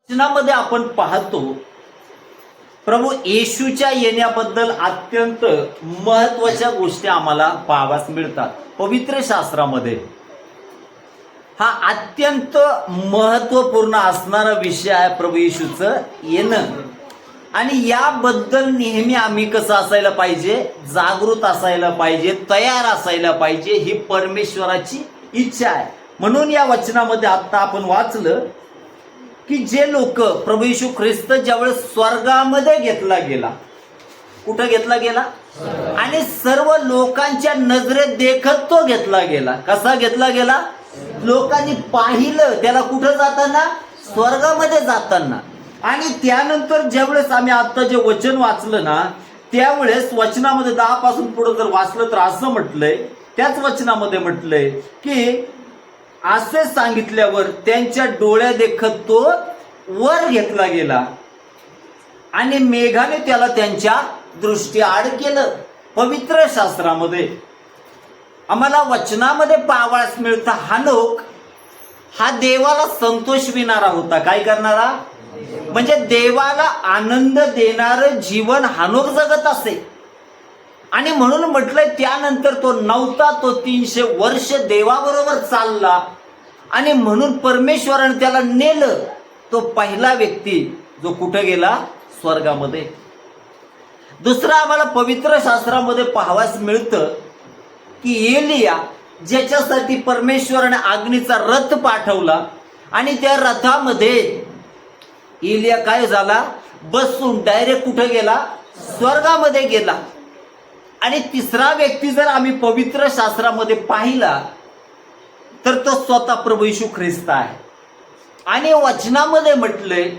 वचनामध्ये आपण पाहतो प्रभू येशूच्या येण्याबद्दल अत्यंत महत्वाच्या गोष्टी आम्हाला पाहाव्यास मिळतात. पवित्र शास्त्रामध्ये हा अत्यंत महत्वपूर्ण असणारा विषय आहे प्रभू येशूचं येणं. आणि याबद्दल नेहमी आम्ही कसं असायला पाहिजे, जागृत असायला पाहिजे, तयार असायला पाहिजे. ही परमेश्वराची इच्छा आहे. म्हणून या वचनामध्ये आता आपण वाचलं की जे लोक प्रभू येशू ख्रिस्त ज्यावेळेस स्वर्गामध्ये घेतला गेला, कुठं घेतला गेला, आणि सर्व लोकांच्या नजरेत देखत तो घेतला गेला. कसा घेतला गेला? लोकांनी पाहिलं त्याला कुठं जाताना, स्वर्गामध्ये जाताना. आणि त्यानंतर ज्यावेळेस आम्ही आता जे वचन वाचलं ना, त्यावेळेस वचनामध्ये 10 पासून पुढे जर वाचलं तर असं म्हटलंय, त्याच वचनामध्ये म्हटलंय की असे सांगितल्यावर त्यांच्या डोळ्या देखत तो वर घेतला गेला आणि मेघाने त्याला त्यांच्या दृष्टी आड केलं. पवित्र शास्त्रामध्ये आम्हाला वचनामध्ये पाहावयास मिळतं, हानोक हा देवाला संतोष विणारा होता. काय करणारा? म्हणजे देवाला आनंद देणारं जीवन हानोक जगत असे. आणि म्हणून म्हटलंय त्यानंतर तो नव्हता, तो 300 वर्ष देवाबरोबर चालला आणि म्हणून परमेश्वराने त्याला नेलं. तो पहिला व्यक्ती जो कुठे गेला, स्वर्गामध्ये. दुसरा आम्हाला पवित्र शास्त्रामध्ये पाहावयास मिळतं की एलिया ज्याच्यासाठी परमेश्वराने अग्नीचा रथ पाठवला आणि त्या रथामध्ये एलिया काय झाला, बसून डायरेक्ट कुठे गेला, स्वर्गामध्ये गेला. आणि तिसरा व्यक्ती जर आम्ही पवित्र शास्त्रामध्ये पाहिला तर तो स्वतः प्रभू येशू ख्रिस्त आहे. आणि वचनामध्ये म्हटलंय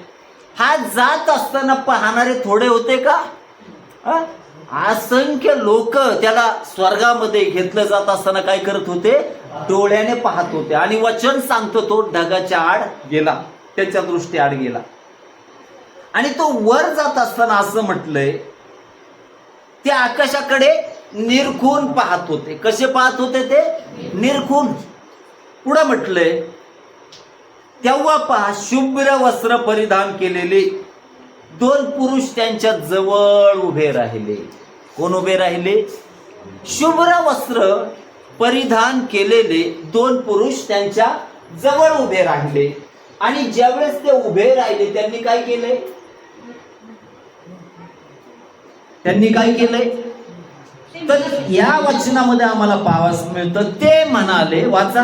हा जात असताना पाहणारे थोडे होते का, असंख्य लोक त्याला स्वर्गामध्ये घेतलं जात असताना काय करत होते, डोळ्याने पाहत होते. आणि वचन सांगतो तो ढगाच्या आड गेला, त्याच्या दृष्टी आड गेला. आणि तो वर जात असताना असं म्हटलंय ते आकाशाकडे निरखून पाहत होते. कसे पाहत होते ते? निरखून. पुढे म्हटलंय तेव्हा पहा शुभ्र वस्त्र परिधान केलेले 2 पुरुष त्यांच्या जवळ उभे राहिले. कोण उभे राहिले? शुभ्र वस्त्र परिधान केलेले 2 पुरुष त्यांच्या जवळ उभे राहिले. आणि ज्यावेळेस ते उभे राहिले त्यांनी काय केले, त्यांनी काय केलंय तर या वचनामध्ये आम्हाला पाहावयास मिळतं, ते म्हणाले, वाचा,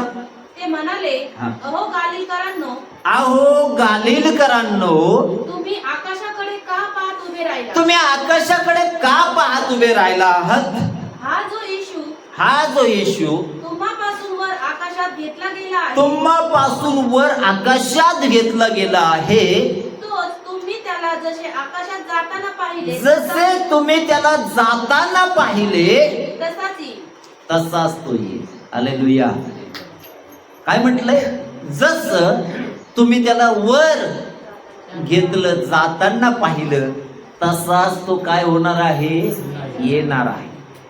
ते म्हणाले, अहो गालिलकरांनो, अहो गालिलकरांनो, तुम्ही आकाशाकडे का पाहत उभे राहिला, तुम्ही आकाशाकडे का पाहत उभे राहिला आहात? हा जो येशू तुम्हापासून वर आकाशात घेतला गेला आहे, तुम्हापासून वर आकाशात घेतला गेला आहे, तोच तुम्ही त्याला जसे आकाशात जाताना पाहिले, जसे तुम्ही त्याला जाताना पाहिले तसाच येईल. तसाच तो येईल. हालेलुया. काय म्हटलंय? जसं तुम्ही त्याला वर घेतलं, जाताना पाहिलं, तसाच तो काय होणार आहे, येणार आहे.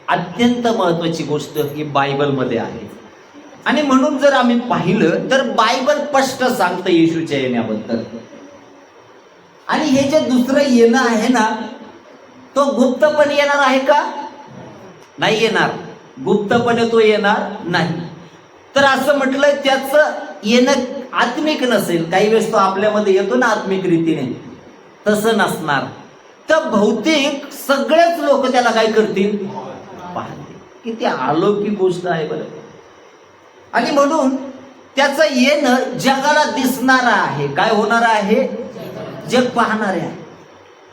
अत्यंत महत्वाची गोष्ट ही बायबलमध्ये आहे. आणि म्हणून जर आम्ही पाहिलं तर बायबल स्पष्ट सांगतं येशूच्या येण्याबद्दल. आणि हे जे दुसरं येणं आहे ना, तो गुप्तपणे येणार आहे का? नाही येणार. गुप्तपणे तो येणार नाही. तर असं म्हटलंय त्याचं येणं आत्मिक नसेल. काही वेळेस तो आपल्यामध्ये येतो ना आत्मिक रीतीने, तसं नसणार. तर भौतिक सगळेच लोक त्याला काय करतील, पाहतील. किती अलौकिक गोष्ट आहे बरं. आणि म्हणून त्याचं येणं जगाला दिसणार आहे. काय होणार आहे? जग पाहणार आहे.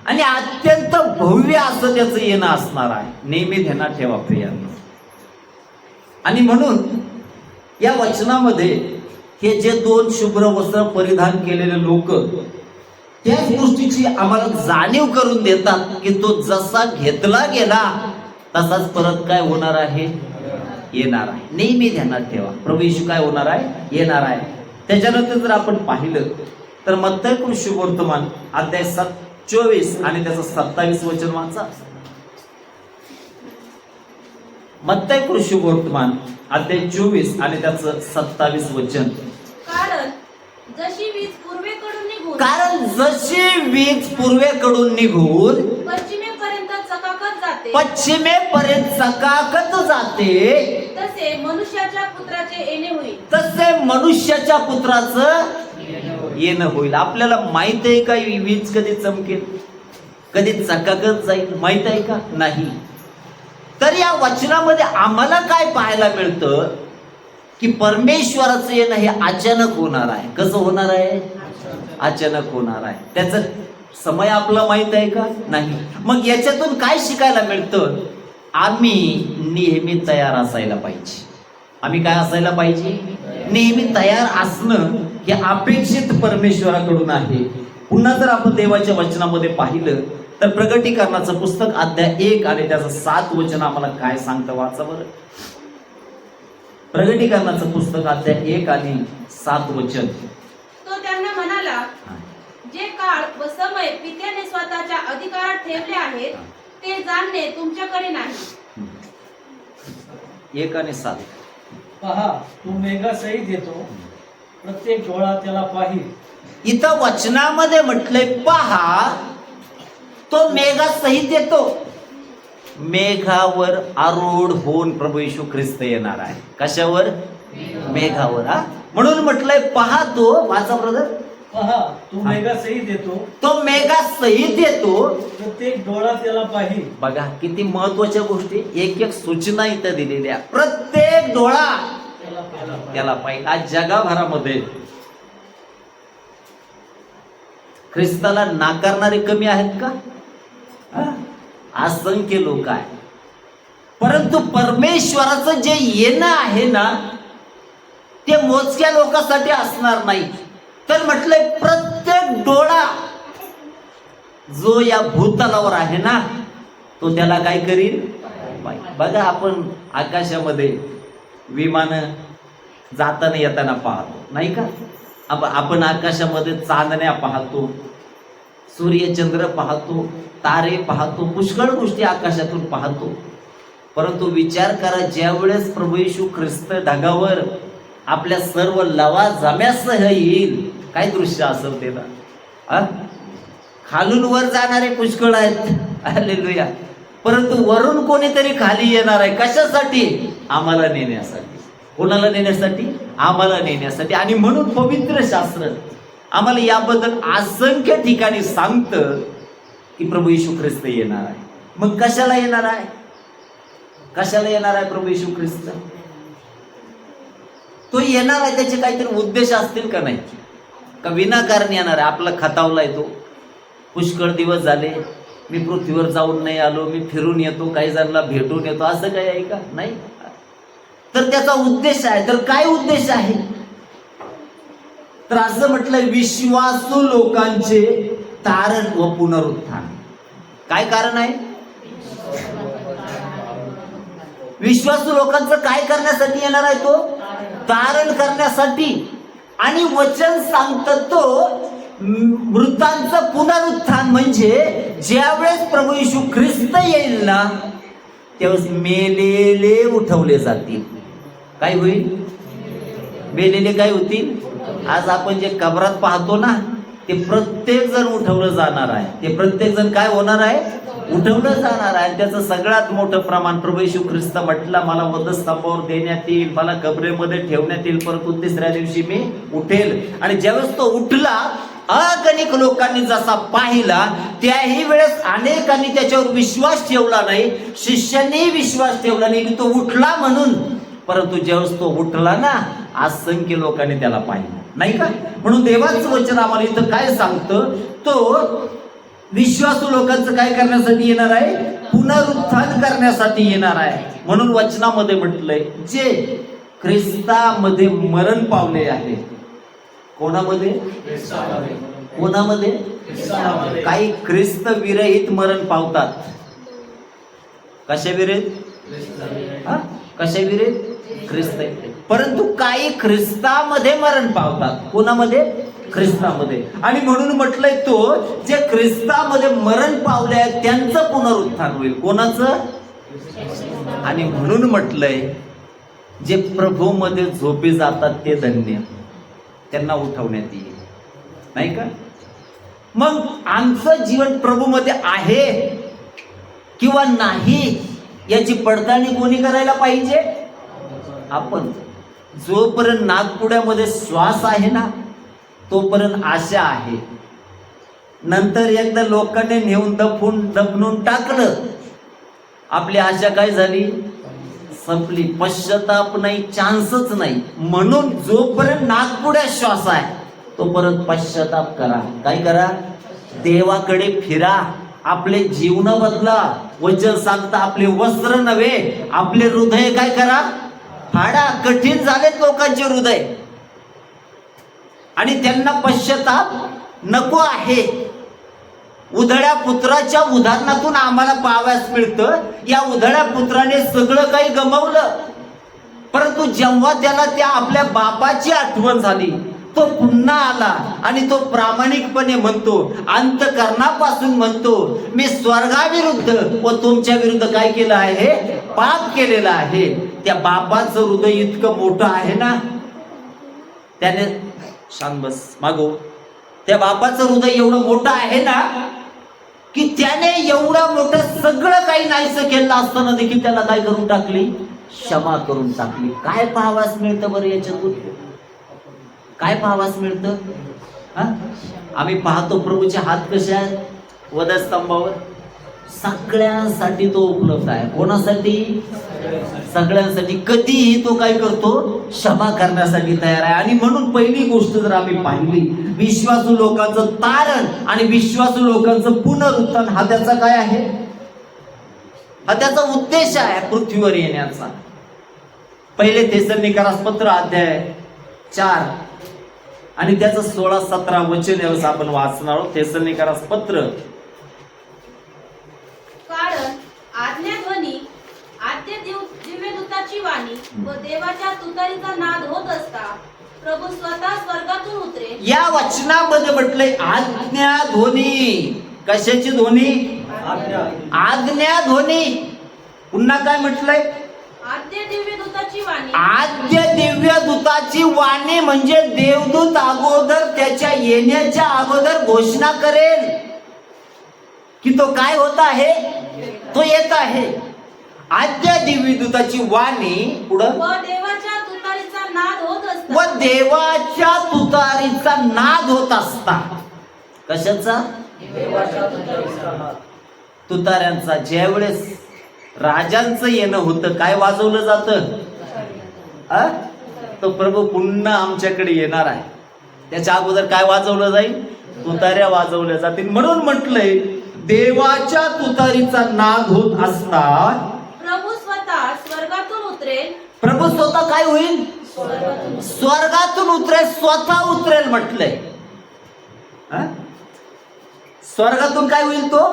आणि अत्यंत भव्य असं त्याचं येणं असणार आहे. नेहमी ध्यानात ठेवा प्रियांनो. आणि म्हणून या वचनामध्ये हे जे 2 शुभ्र वस्त्र परिधान केलेले लोक त्याच गोष्टीची आम्हाला जाणीव करून देतात की तो जसा घेतला गेला तसाच परत काय होणार आहे, येणार आहे. नेहमी ध्यानात ठेवा. प्रभू येशू काय होणार आहे, येणार आहे. त्याच्यानंतर जर आपण पाहिलं तर मत्तई शुभवर्तमान अध्याय 24 आणि त्याचं 27 वचन वाचा. मत्तई शुभवर्तमान अध्याय 24 आणि त्याचं 27 वचन. कारण जशी वीज पूर्वेकडून निघून कारण जशी वीज पूर्वेकडून निघून पश्चिमेपर्यंत चकाकत जाते, पश्चिमेपर्यंत चकाकत जाते, तसे मनुष्याच्या पुत्राचे येणे होईल. तसे मनुष्याच्या पुत्राचं येणं होईल. आपल्याला माहित आहे का ही वीज कधी चमकेल, कधी चकाकत जाईल, माहित आहे का? नाही. तर या वचनामध्ये आम्हाला काय पाहायला मिळतं की परमेश्वराचं येणं हे अचानक होणार आहे. कसं होणार आहे? अचानक होणार आहे. त्याचा समय आपला माहित आहे का? नाही. मग याच्यातून काय शिकायला मिळतं? आम्ही नेहमी तयार असायला पाहिजे. आम्ही काय असायला पाहिजे? नेहमी तयार असणं हे अपेक्षित परमेश्वराकडून आहे. पुन्हा जर आपण देवाच्या वचनामध्ये पाहिलं तर प्रगटीकरणाचं पुस्तक अध्याय 1 आणि त्याचं 7 वचन आम्हाला काय सांगतं, वाचा बरं. प्रगटीकरणाचं पुस्तक अध्याय 1 आणि 7 वचन. तो त्यांना म्हणाला, जे काळ व समय पित्याने स्वतःच्या अधिकारात ठेवले आहेत ते जाणणे तुमच्याकडे नाही. 1 आणि 7. पहा, तू मेघासहित येतो, प्रत्येक डोळा त्याला पाहिल. इथं वचनामध्ये म्हटलंय, पहा तो मेघासहित येतो. मेघावर आरूढ होऊन प्रभू येशू ख्रिस्त येणार आहे. कशावर? मेघावर. हा, म्हणून म्हटलंय पहा तो, वाचा ब्रदर. पहा, तू मेघासहित येतो, तो मेघासहित येतो, प्रत्येक डोळा त्याला पाहिल. बघा किती महत्वाच्या गोष्टी, एक एक सूचना इथं दिलेल्या. प्रत्येक डोळा त्याला पाहिजे. आज जगाभरामध्ये ख्रिस्ताला नाकारणारे कमी आहेत का? असंख्य लोक आहे. परंतु परमेश्वराचं जे येणं आहे ना ते मोजक्या लोकांसाठी असणार नाही. तर म्हटलंय प्रत्येक डोळा जो या भूतलावर आहे ना तो त्याला काय करील? बघा, आपण आकाशामध्ये विमान जाताना येताना पाहतो, नाही का? आपण आकाशामध्ये चांदण्या पाहतो, सूर्यचंद्र पाहतो, तारे पाहतो, पुष्कळ गोष्टी आकाशातून पाहतो. परंतु विचार करा, ज्या वेळेस प्रभू येशू ख्रिस्त ढगावर आपल्या सर्व लवाजम्यासह येईल, काय दृश्य असेल ते ना. खालून वर जाणारे पुष्कळ आहेत, हालेलुया. परंतु वरून कोणीतरी खाली येणार आहे. कशासाठी? आम्हाला नेण्यासाठी. कोणाला नेण्यासाठी? आम्हाला नेण्यासाठी. आणि म्हणून पवित्र शास्त्र आम्हाला याबद्दल असंख्य ठिकाणी सांगतं की प्रभू येशू ख्रिस्त येणार आहे. मग कशाला येणार आहे? कशाला येणार आहे प्रभू येशू ख्रिस्त? तो येणार आहे, त्याचे काहीतरी उद्देश असतील का? नाही का विनाकारण येणार आहे? आपला खतावलाय तो, पुष्कळ दिवस झाले मी पृथ्वीवर जाऊन नाही आलो, मी फिरून येतो, काही जणांना भेटून येतो, असं काही आहे का? नाही. तर त्याचा उद्देश आहे. तर काय उद्देश आहे? तर असं म्हटलंय, विश्वासू लोकांचे तारण व पुनरुत्थान. काय कारण आहे? विश्वासू लोकांचं काय करण्यासाठी येणार आहे तो? तारण करण्यासाठी. आणि वचन सांगतं तो मृतांचं पुनरुत्थान, म्हणजे ज्यावेळेस प्रभू येशू ख्रिस्त येईल ना त्यावेळेस मेलेले उठवले जातील. काय होईल? मेलेले काय होतील? आज आपण जे कबरात पाहतो ना ते प्रत्येक जण उठवलं जाणार आहे. ते प्रत्येक जण काय होणार आहे? उठवलं जाणार आहे. त्याचं सगळ्यात मोठं प्रमाण प्रभू येशू ख्रिस्त म्हटला, मला वधस्तंभावर देण्यात येईल, मला कबरेमध्ये ठेवण्यात येईल, परंतु तिसऱ्या दिवशी मी उठेल. आणि ज्यावेळेस तो उठला, अगणिक लोकांनी जसा पाहिला, त्याही वेळेस अनेकांनी त्याच्यावर विश्वास ठेवला नाही, शिष्यांनी विश्वास ठेवला नाही की तो उठला म्हणून. परंतु ज्यावेळेस तो उठला ना, असंख्य लोकांनी त्याला पाहिलं, नाही का? म्हणून देवाचं वचन आम्हाला इथं काय सांगतं? तो विश्वासू लोकांचं काय करण्यासाठी येणार आहे? पुनरुत्थान करण्यासाठी येणार आहे. म्हणून वचनामध्ये म्हटलंय, जे ख्रिस्तामध्ये मरण पावले आहे. कोणामध्ये? कोणामध्ये? काही ख्रिस्त विरहित मरण पावतात. कशा विरहित? कशा विरहित? ख्रिस्त. परंतु काही ख्रिस्तामध्ये मरण पावतात. कोणामध्ये? ख्रिस्तामध्ये. आणि म्हणून म्हटलंय, तो जे ख्रिस्तामध्ये मरण पावले आहेत त्यांचं पुनरुत्थान होईल. कोणाचं? आणि म्हणून म्हटलंय, जे प्रभूमध्ये झोपी जातात ते धन्य, त्यांना उठवण्यात येईल, नाही का? मग आमचं जीवन प्रभूमध्ये आहे किंवा नाही याची पडताळणी कोणी करायला पाहिजे? आपण. जोपर्यंत नाकपुड्यामध्ये श्वास आहे ना तोपर्यंत आशा आहे. नंतर एकदा लोकांनी नेऊन दफनून टाकलं, आपली आशा काय झाली? संपली. पश्चाताप नाही, चान्सच नाही. म्हणून जोपर्यंत नाकपुड्यात श्वास आहे तोपर्यंत पश्चाताप करा. काय करा? देवाकडे फिरा, आपले जीवन बदला. वचन सांगता आपले वस्त्र नव्हे आपले हृदय काय करा? फाडा. कठीण झालेत लोकांचे हृदय आणि त्यांना पश्चाताप नको आहे. उधळ्या पुत्राच्या उदाहरणातून आम्हाला पाहावयास मिळतं, या उधळ्या पुत्राने सगळं काही गमावलं, परंतु जेव्हा त्याला त्या आपल्या बापाची आठवण झाली तो पुन्हा आला आणि तो प्रामाणिकपणे म्हणतो, अंतःकरणापासून म्हणतो, मी स्वर्गाविरुद्ध व तुमच्या विरुद्ध काय केलं आहे? पाप केलेलं आहे. त्या बापाचं हृदय इतकं मोठं आहे ना, त्याने शांत बस मागो, त्या बापाचं हृदय एवढं मोठं आहे ना की त्याने एवढं मोठं सगळं काही नाहीसं केलं असताना देखील त्याला काय करून टाकली? क्षमा करून टाकली. काय पाहावास मिळतं बरं याच्यातून? काय पाहावास मिळतं? आम्ही पाहतो प्रभूचे हात कसे आहेत वधस्तंभावर. सगळ्यांसाठी तो उपलब्ध आहे. कोणासाठी? सगळ्यांसाठी. कधीही तो काय करतो? क्षमा करण्यासाठी तयार आहे. आणि म्हणून पहिली गोष्ट जर आम्ही पाहिली, विश्वासू लोकांचं तारण आणि विश्वासू लोकांचं पुनरुत्थान हा त्याचा काय आहे? हा त्याचा उद्देश आहे पृथ्वीवर येण्याचा. पहिले थेसलोनिकरास पत्र अध्याय 4 आणि त्याचं 16-17 वचन यावेळेस आपण वाचणार आहोत. थेसलोनिकरास पत्र. कारण आज्ञाध्वनी, आद्य दिव्यदूताची वाणी व देवाच्या तुतारीचा नाद होत असता प्रभू स्वतः स्वर्गातून उतरेल. या वचनामध्ये म्हटलंय आज्ञा ध्वनी. कशाची ध्वनी? आज्ञा ध्वनी. पुन्हा काय म्हटलंय? आद्य दिव्यदूताची वाणी. आद्य दिव्य दूताची वाणी म्हणजे देवदूत अगोदर त्याच्या येण्याच्या अगोदर घोषणा करेल की तो काय होत आहे? तो येत आहे. आद्य दिव्य दूताची वाणी. पुढं व देवाच्या तुतारीचा नाद होत असता. व देवाच्या तुतारीचा नाद होत असता. कशाचा? तुताऱ्यांचा. ज्यावेळेस राजांचं येणं होतं काय वाजवलं जातं? तो प्रभू पुन्हा आमच्याकडे येणार आहे. त्याच्या अगोदर काय वाजवलं जाईल? तुताऱ्या वाजवल्या जातील. म्हणून म्हटलंय देवाच्या तुतारीचा नाद होत असता प्रभू स्वतः स्वर्गातून उतरेल. प्रभू स्वतः काय होईल? स्वर्गातून उतरेल. स्वतः उतरेल म्हटलंय. स्वर्गातून काय होईल? तो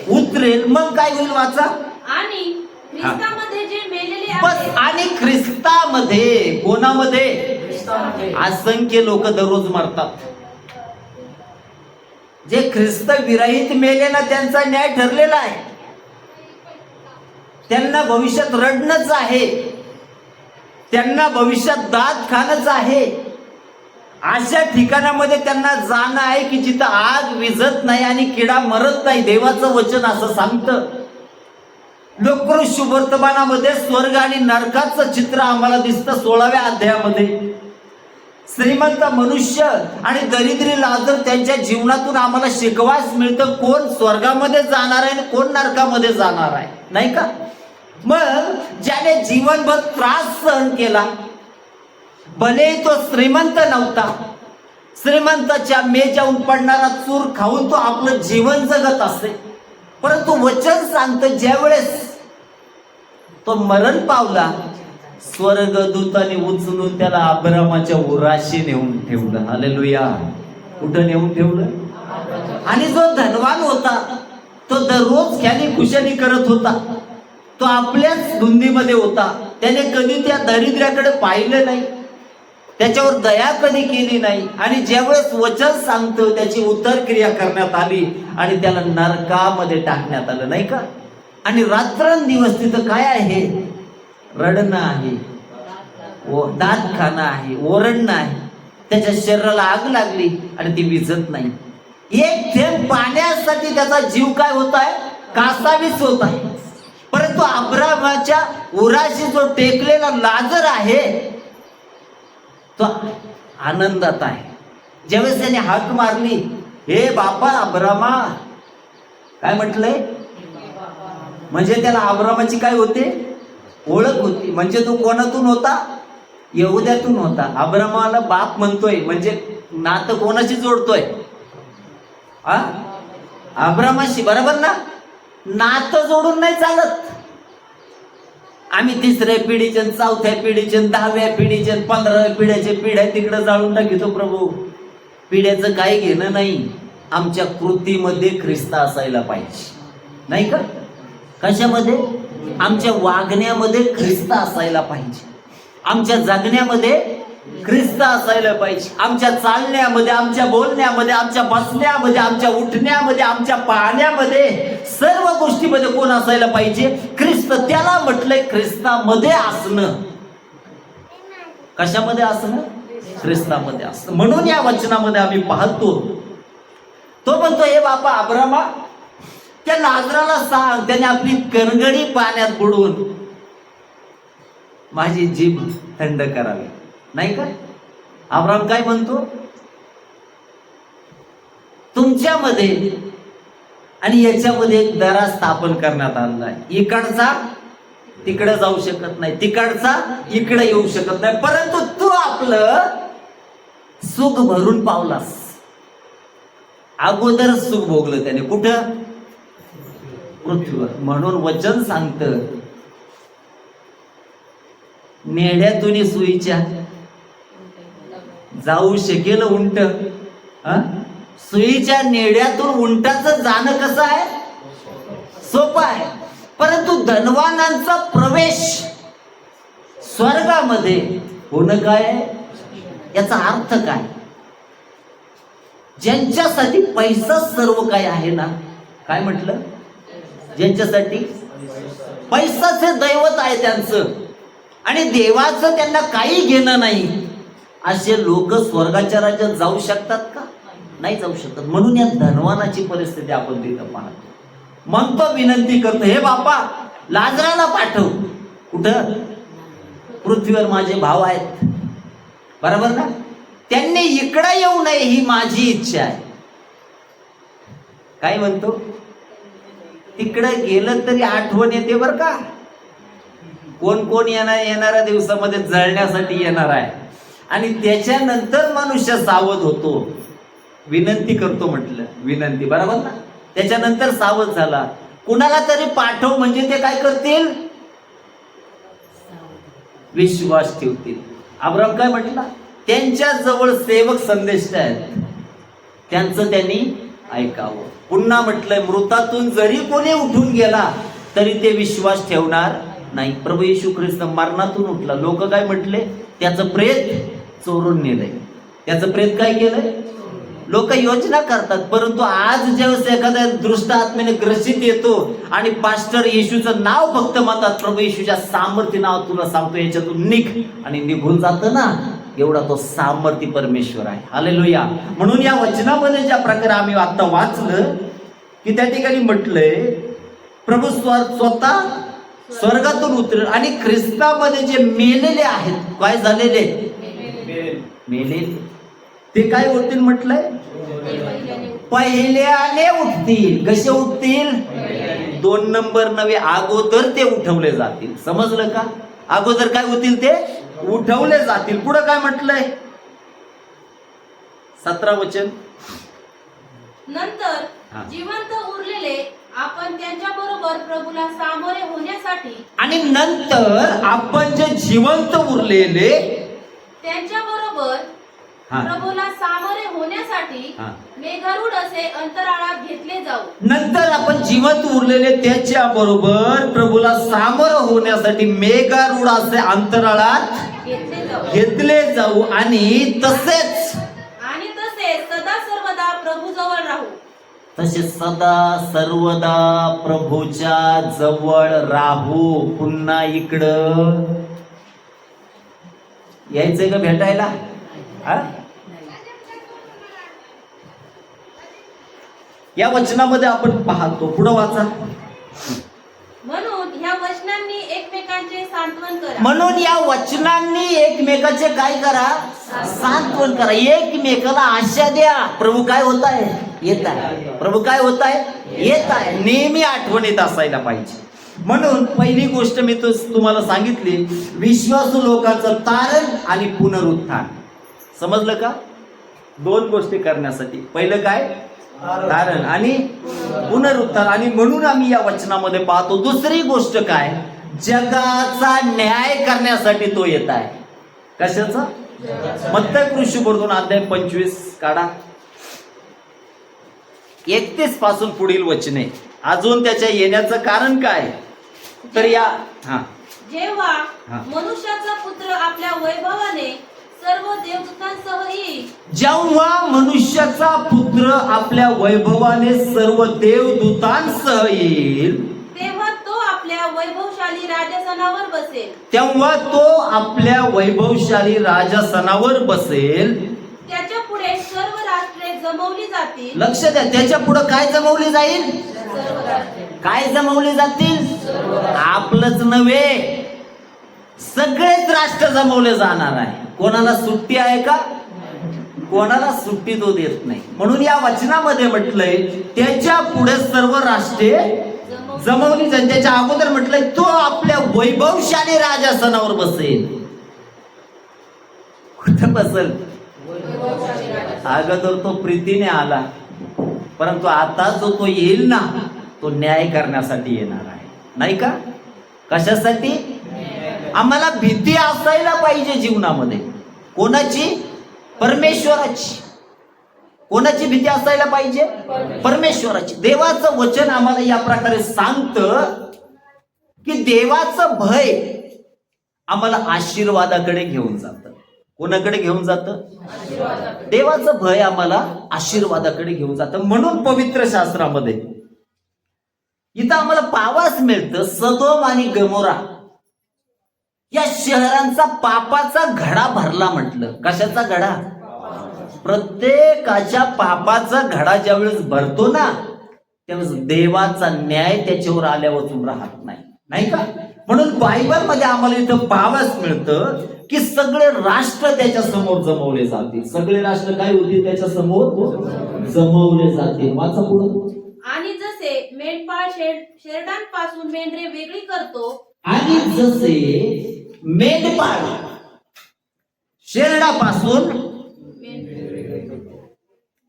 उतरेल. मग काय होईल? वाचा. आणि ख्रिस्तामध्ये जे मेलेले बस. आहेत. आणि ख्रिस्तामध्ये. कोणामध्ये? असंख्य लोक दररोज मरतात. जे ख्रिस्त विरहित मेले ना त्यांचा न्याय ठरलेला आहे. त्यांना भविष्यात रडणंच आहे, त्यांना भविष्यात दात खाणंच आहे. अशा ठिकाणामध्ये त्यांना जाणं आहे की जिथं आग विझत नाही आणि किडा मरत नाही. देवाचं वचन असं सांगतं. लोकप्रिय शुभवर्तमानामध्ये स्वर्ग आणि नरकाचं चित्र आम्हाला दिसतं 16व्या अध्यायामध्ये. श्रीमंत मनुष्य आणि दरिद्री लाजर त्यांच्या जीवनातून आम्हाला शिकवायला मिळतं कोण स्वर्गामध्ये जाणार आहे आणि कोण नरकामध्ये जाणार आहे, नाही का? मग ज्याने जीवनभर त्रास सहन केला, भले तो श्रीमंत नव्हता, श्रीमंताच्या मेजावून पडणारा चूर खाऊन तो आपलं जीवन जगत असे, परंतु वचन सांगतं ज्यावेळेस तो मरण पावला, स्वर्गदूताने उचलून त्याला अब्रामाच्या उराशी नेऊन ठेवलं. हालेलुया. कुठं नेऊन ठेवलं? आणि जो धनवान होता तो दररोज ख्याली खुशाली करत होता, तो आपल्याच धुंदीमध्ये होता. त्याने कधी त्या दारिद्र्याकडे पाहिलं नाही, त्याच्यावर दया कधी केली नाही. आणि ज्यावेळेस वचन सांगतं त्याची उत्तरक्रिया करण्यात आली आणि त्याला नरकामध्ये टाकण्यात आलं, नाही का? आणि रात्रंदिवस तिथं काय आहे? रडणं आहे, दात खाणं आहे, ओरडणं आहे. त्याच्या शरीराला आग लागली आणि ती विझत नाही. एक थेंब पाण्यासाठी त्याचा जीव काय होत आहे, कासावीस होत आहे. परंतु अब्रामाच्या उराशी जो टेकलेला लाजर आहे तो आनंदात आहे. ज्यावेळेस त्याने हाक मारली, हे बापा अब्रामा, काय म्हटलंय, म्हणजे त्याला अब्रामाची काय होते, ओळख होती. म्हणजे तो कोणातून होता, यहुद्यातून होता. अब्रामाला बाप म्हणतोय म्हणजे नातं कोणाशी जोडतोय, अब्रामाशी, बरोबर ना. नातं जोडून नाही चालत. आम्ही 3ऱ्या पिढीचे, 4थ्या पिढीचे, 10व्या पिढीचे, 15व्या पिढ्याचे पिढ्या तिकडे जाळून टाकितो प्रभू. पिढ्याचं काही घेणं नाही. आमच्या कृतीमध्ये ख्रिस्त असायला पाहिजे, नाही का. कशामध्ये, आमच्या वागण्यामध्ये ख्रिस्त असायला पाहिजे, आमच्या जगण्यामध्ये ख्रिस्त असायला पाहिजे, आमच्या चालण्यामध्ये, आमच्या बोलण्यामध्ये, आमच्या बसण्यामध्ये, आमच्या उठण्यामध्ये, आमच्या पाहण्यामध्ये, सर्व गोष्टीमध्ये कोण असायला पाहिजे, ख्रिस्त. त्याला म्हटलंय ख्रिस्तामध्ये असणं. कशामध्ये असणं, ख्रिस्तामध्ये असणं. म्हणून या वचनामध्ये आम्ही पाहतो, तो म्हणतो, हे बापा अब्रामा, त्या लाजराला सांग त्याने आपली कणगडी पाण्यात बुडवून माझी जीभ थंड करावी, नाही का. अब्राम काय म्हणतो, तुमच्यामध्ये आणि याच्यामध्ये एक दरा स्थापन करण्यात आला आहे. इकडचा तिकडे जाऊ शकत नाही, तिकडचा इकडे येऊ शकत नाही, परंतु तू आपलं सुख भरून पावलास. अगोदर सुख भोगलं त्याने, कुठं, पृथ्वीवर. म्हणून वचन सांगतं, नेड्यातून सुईच्या जाऊ शकेल उंट. सुईच्या नेड्यातून उंटाचं जाणं कसं आहे, सोपं आहे. परंतु धनवानांचा प्रवेश स्वर्गामध्ये होणं काय, याचा अर्थ काय. ज्यांच्यासाठी पैसा सर्व काय आहे ना, काय म्हटलं, ज्यांच्यासाठी पैसाचे दैवत आहे त्यांचं आणि देवाचं त्यांना काही घेणं नाही, असे लोक स्वर्गाच्या राज्यात जाऊ शकतात का, नाही जाऊ शकत. म्हणून या धनवानाची परिस्थिती आपण तिथं पाहतो. म्हणतो, विनंती करतो, हे बापा लाजराला पाठव. कुठं, पृथ्वीवर माझे भाव आहेत, बरोबर ना. त्यांनी इकडे येऊ नये ही माझी इच्छा आहे. काय म्हणतो, तिकडे गेलं तरी आठवण येते बर का. कोण कोण येणाऱ्या दिवसामध्ये जळण्यासाठी येणार आहे आणि त्याच्यानंतर मनुष्य सावध होतो. विनंती करतो म्हटलं, विनंती, बरोबर ना. त्याच्यानंतर सावध झाला. कुणाला तरी पाठव म्हणजे ते काय करतील, विश्वास ठेवतील. अब्राम काय म्हटला, त्यांच्या जवळ सेवक संदेश आहेत, त्यांचं त्यांनी ऐकावं. पुन्हा म्हटलंय, मृतातून जरी कोणी उठून गेला तरी ते विश्वास ठेवणार नाही. प्रभू येशू ख्रिस्त मरणातून उठला. लोक काय म्हटले, त्याचं प्रेत चोरून नेलंय. त्याचं प्रेत काय केलंय, लोक योजना करतात. परंतु आज ज्यावेळेस एखाद्या दृष्ट आत्म्याने ग्रसित येतो आणि पास्टर येशूचं नाव फक्त म्हणतात, प्रभू येशूच्या सामर्थ्य नाव तुला सांगतो याच्यातून निघ, आणि निघून जातं ना, एवढा तो सामर्थ्य परमेश्वर आहे. हालेलुया. म्हणून या वचनामध्ये ज्या प्रकारे आम्ही आता वाचलं की त्या ठिकाणी म्हटलंय, प्रभू स्वतः स्वर्गातून उतरेल आणि ख्रिस्तामध्ये जे मेलेले आहेत, काय झालेले, मेलेले, ते काय होतील म्हटलंय, पहिल्याने उठतील. कसे उठतील, 2 नंबर नव्हे, अगोदर ते उठवले जातील. समजलं का, अगोदर काय होतील, ते उठवले जातील. पुढे काय म्हटलंय, 17 वचन, नंतर जिवंत उरलेले आपण त्यांच्या बरोबर प्रभूला सामोरे होण्यासाठी, आणि नंतर आपण जे जिवंत उरलेले त्यांच्या बरोबर प्रभूला सामोरे होण्यासाठी मेघारूढ असे अंतराळात घेतले जाऊ. नंतर आपण जिवंत उरलेले त्याच्या बरोबर प्रभूला सामोरं होण्यासाठी मेघारूढ असे अंतराळात घेतले जाऊ आणि तसेच सदा सर्वदा प्रभू जवळ राहू. तसेच सदा सर्वदा प्रभूच्या जवळ राहू. पुन्हा इकडं यायचंय का भेटायला, या वचनामध्ये आपण पाहतो, पुढे वाचा. म्हणून ह्या वचनांनी एकमेकांचे सांत्वन करा. म्हणून या वचनांनी एकमेकाचे काय करा, सांत्वन करा. एकमेकाला आशा द्या. प्रभू काय होत आहे, येत आहे. प्रभू काय होत आहे, येत आहे. नेहमी आठवणीत असायला पाहिजे. म्हणून पहिली गोष्ट मी तुम्हाला सांगितली, विश्वासू लोकांचं तारण आणि पुनरुत्थान. समजलं का? दोन गोष्टी करण्यासाठी. पहिलं काय, तारण आणि पुनरुत्थान. आणि म्हणून आम्ही या वचनामध्ये पाहतो. दुसरी गोष्ट काय, जगाचा न्याय करण्यासाठी तो येत आहे. कशाचा? मत्तई ऋषीवर्धून अध्याय 25 काढा, 31 पासून पुढील वचने. अजून त्याच्या येण्याचं कारण काय, तर या जेव्हा मनुष्याचा पुत्र आपल्या वैभवाने सर्व देवदूतांसह येईल. जेव्हा मनुष्याचा पुत्र आपल्या वैभवाने सर्व देवदूतांसह येईल, तेव्हा तो आपल्या वैभवशाली राजासनावर बसेल. तेव्हा तो आपल्या वैभवशाली राजासनावर बसेल. त्याच्या पुढे सर्व राष्ट्रे जमवली जातील. लक्ष द्या, त्याच्या पुढे काय जमवली जाईल, सर्व राष्ट्रे काय जमवली जातील, आपलंच नव्हे, सगळेच राष्ट्र जमवले जाणार आहे. कोणाला सुट्टी आहे का? कोणाला सुट्टी तो देत नाही. म्हणून या वचनामध्ये म्हटलंय त्याच्या पुढे सर्व राष्ट्रे जमवली जाईल. त्याच्या अगोदर म्हटलंय तो आपल्या वैभवशाली राजासनावर बसेल. कुठं बसेल? अगोदर तो प्रीतीने आला, परंतु आता जो तो येईल ना, तो न्याय करण्यासाठी येणार आहे. नाही का? कशासाठी? आम्हाला भीती असायला पाहिजे जीवनामध्ये. कोणाची? परमेश्वराची. कोणाची भीती असायला पाहिजे? परमेश्वराची. देवाचं वचन आम्हाला या प्रकारे सांगतं की देवाचं भय आम्हाला आशीर्वादाकडे घेऊन जातं. कोणाकडे घेऊन जातं? देवाचं भय आम्हाला आशीर्वादाकडे घेऊन जातं. म्हणून पवित्र शास्त्रामध्ये इथं आम्हाला पावास मिळतं, सदोम आणि गमोरा या शहरांचा पापाचा घडा भरला म्हटलं. कशाचा घडा? प्रत्येकाच्या पापाचा घडा ज्यावेळेस भरतो ना, त्यावेळेस देवाचा न्याय त्याच्यावर आल्यावर राहत नाही. नाही का? म्हणून बायबलमध्ये आम्हाला इथं पावास मिळतं की सगळे राष्ट्र त्याच्या समोर जमवले जातील. सगळे राष्ट्र काय होतील? त्याच्या समोर जमवले जातील. वाचा पुढे. आणि जसे मेंढपाळ शेरडांपासून मेंढरे वेगळी करतो, आणि जसे मेंढपाळ शेरडापासून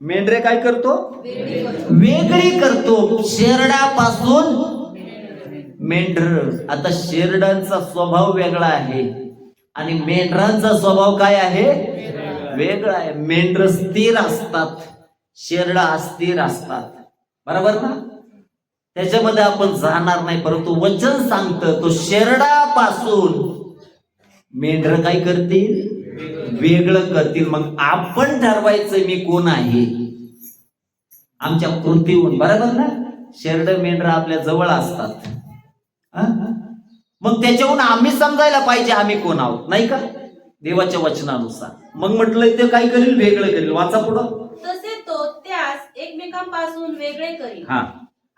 मेंढरे काय करतो? वेगळी करतो. शेरडापासून मेंढर. आता शेरडांचा स्वभाव वेगळा आहे आणि मेंढरांचा स्वभाव काय आहे? वेगळा आहे. मेंढर स्थिर असतात, शेरडा अस्थिर असतात. बरोबर ना? त्याच्यामध्ये आपण जाणार नाही, परंतु वचन सांगतं तो शेरडापासून मेंढर काय करतील? वेगळं करतील. मग आपण ठरवायचं मी कोण आहे आमच्या कृतीहून. बरोबर ना? शेरड मेंढर आपल्या जवळ असतात. मग त्याच्याहून आम्ही समजायला पाहिजे आम्ही कोण आहोत. नाही का? देवाच्या वचनानुसार. मग म्हटलंय ते काय करेल? वेगळं करेल. वाचा पुढं. तसे तो त्यास एकमेकांपासून वेगळे करील.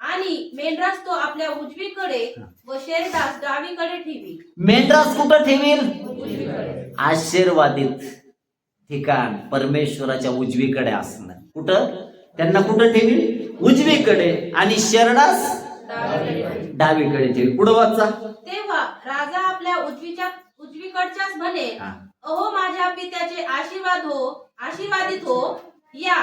आणि मेंढरास तो आपल्या उजवीकडे व शेरडास डावीकडे ठेवी. मेंढरास कुठं ठेवील? आशीर्वादित ठिकाण परमेश्वराच्या उजवीकडे असणं. कुठं? त्यांना कुठं ठेवील? उजवीकडे. आणि शेरडास डावीकडे ठेवील. पुढं वाचा. तेव्हा राजा आपल्या उजवीकडच्याच म्हणेल, अहो माझ्या पित्याचे आशीर्वादित हो, या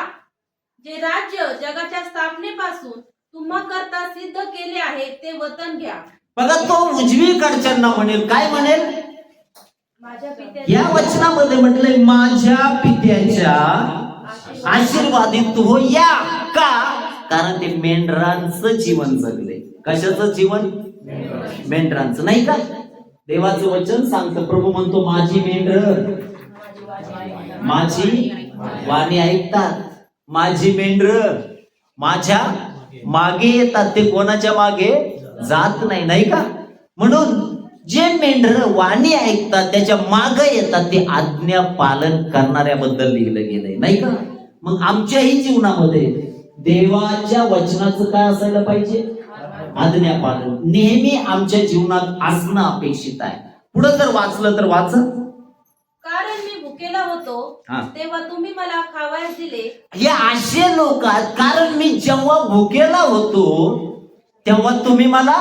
जे राज्य जगाच्या स्थापनेपासून तुम्हा करता सिद्ध केले आहे ते वतन घ्या. बघा, तो उजवीकडच्यांना म्हणेल. काय म्हणेल? माझ्या या वचनामध्ये म्हटलंय माझ्या पित्याच्या आशीर्वादित हो या. का? कारण ते मेंढरांचं जीवन जगले. कशाचं जीवन? मेंढरांचं. नाही का? देवाचं वचन सांगतं, प्रभू म्हणतो माझी मेंढर माझी वाणी ऐकतात. माझी मेंढर माझ्या मागे येतात. ते कोणाच्या मागे जात नाही. नाही का? म्हणून जे मेंढर वाणी ऐकतात त्याच्या मागे येतात ते आज्ञा पालन करणाऱ्याबद्दल लिहिलं गेलंय. नाही का? मग आमच्याही जीवनामध्ये देवाच्या वचनाचं काय असायला पाहिजे? आज्ञापालन नेहमी आमच्या जीवनात असणं अपेक्षित आहे. पुढे जर वाचलं तर वाच. कारण मी भुकेला होतो हा. तेव्हा तुम्ही मला खावयास दिले. हे असे लोक आहेत, कारण मी जेव्हा भुकेला होतो तेव्हा तुम्ही मला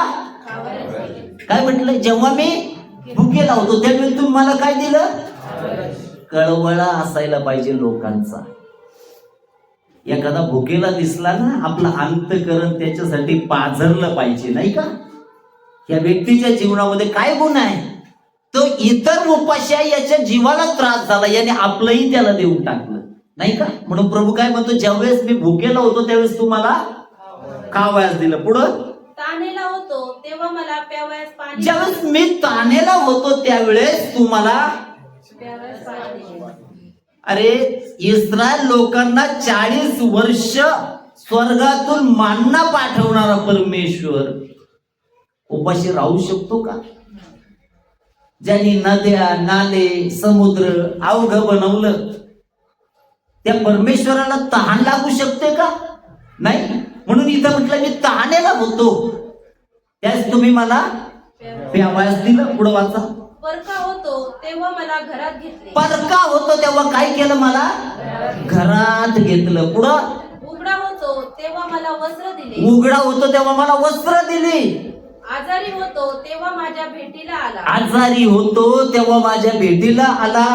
काय म्हटलं? जेव्हा मी भुकेला होतो त्यावेळी तुम्ही मला काय दिलं? कळवळा असायला पाहिजे लोकांचा. एखादा भुकेला दिसला ना, आपलं अंतःकरण त्याच्यासाठी पाझरलं पाहिजे, नाही का? या व्यक्तीच्या जीवनामध्ये काय गुण आहे? तो इतर उपाशी आहे, याच्या जीवाला त्रास झाला, याने आपलंही त्याला देऊन टाकलं, नाही का? म्हणून प्रभू काय म्हणतो? ज्यावेळेस मी भुकेला होतो त्यावेळेस तू मला खावयास दिलं. पुढं तानेला होतो तेव्हा मला प्यावयास पाणी. ज्यावेळेस मी तानेला होतो त्यावेळेस तू मला. प्यावयास पाणी दिले. अरे इस्रायल लोकांना 40 वर्ष स्वर्गातून मान्ना पाठवणारा परमेश्वर उपाशी राहू शकतो का? ज्यांनी नद्या, नाले, समुद्र अवघ बनवलं, त्या परमेश्वराला तहान लागू शकते का? नाही. म्हणून इथं म्हटलं मी तहानेला होतो त्यास तुम्ही मला प्यावयास दिलं. पुढं वाचा. परका होतो तेव्हा मला घरात घेतले. परका होतो तेव्हा काय केलं? मला घरात घेतलं. पुढं. उघडा होतो तेव्हा मला वस्त्र दिले. उघडा होतो तेव्हा मला वस्त्र दिली. आजारी होतो तेव्हा माझ्या भेटीला आला. आजारी होतो तेव्हा माझ्या भेटीला आला.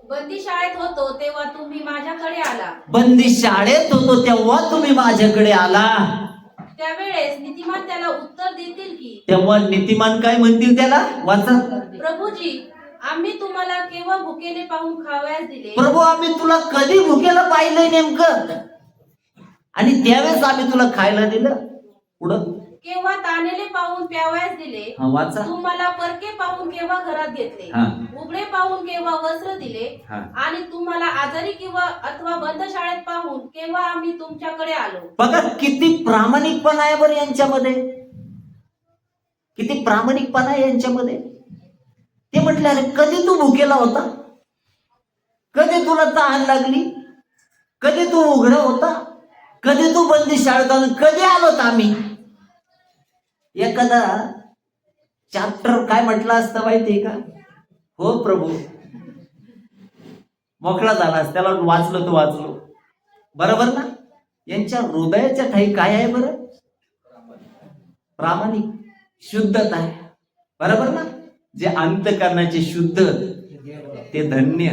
बंदी शाळेत होतो तेव्हा तुम्ही माझ्याकडे आला. बंदी शाळेत होतो तेव्हा तुम्ही माझ्याकडे आला. त्यावेळेस नीतिमान त्याला उत्तर देतील की. तेव्हा नीतिमान काय म्हणतील त्याला? वाचा. प्रभूजी, आम्ही तुम्हाला केव्हा भुकेले पाहून खावयास दिले. प्रभू, आम्ही तुला कधी भुकेला पाहिलंय नेमकं? आणि त्यावेळेस आम्ही तुला खायला दिलं. पुढं. केव्हा तानेले पाहून प्यावयास दिले. वाचा. तुम्हाला परके पाहून केव्हा घरात घेतले. हा. उघडे पाहून केव्हा वस्त्र दिले. हा. आणि तुम्हाला आजारी किंवा अथवा बंद शाळेत पाहून केव्हा आम्ही तुमच्याकडे आलो. बघा किती प्रामाणिकपणा आहे बरं यांच्यामध्ये. किती प्रामाणिकपणा आहे यांच्यामध्ये. ते म्हटले, अरे कधी तू भुकेला होता? कधी तुला तहान लागली? कधी तू उघडा होता? कधी तू बंदी शाळेत आला? कधी आलोत आम्ही? एखादा चॅप्टर काय म्हटलं असतं माहितीये का? हो प्रभू, मोकळा झालास, त्याला वाचलो तो वाचलो. बरोबर ना? यांच्या हृदयाच्या ठाई काय आहे बरं? प्रामाणिक, शुद्धता आहे. बरोबर ना? जे अंतःकरणाचे शुद्ध ते धन्य,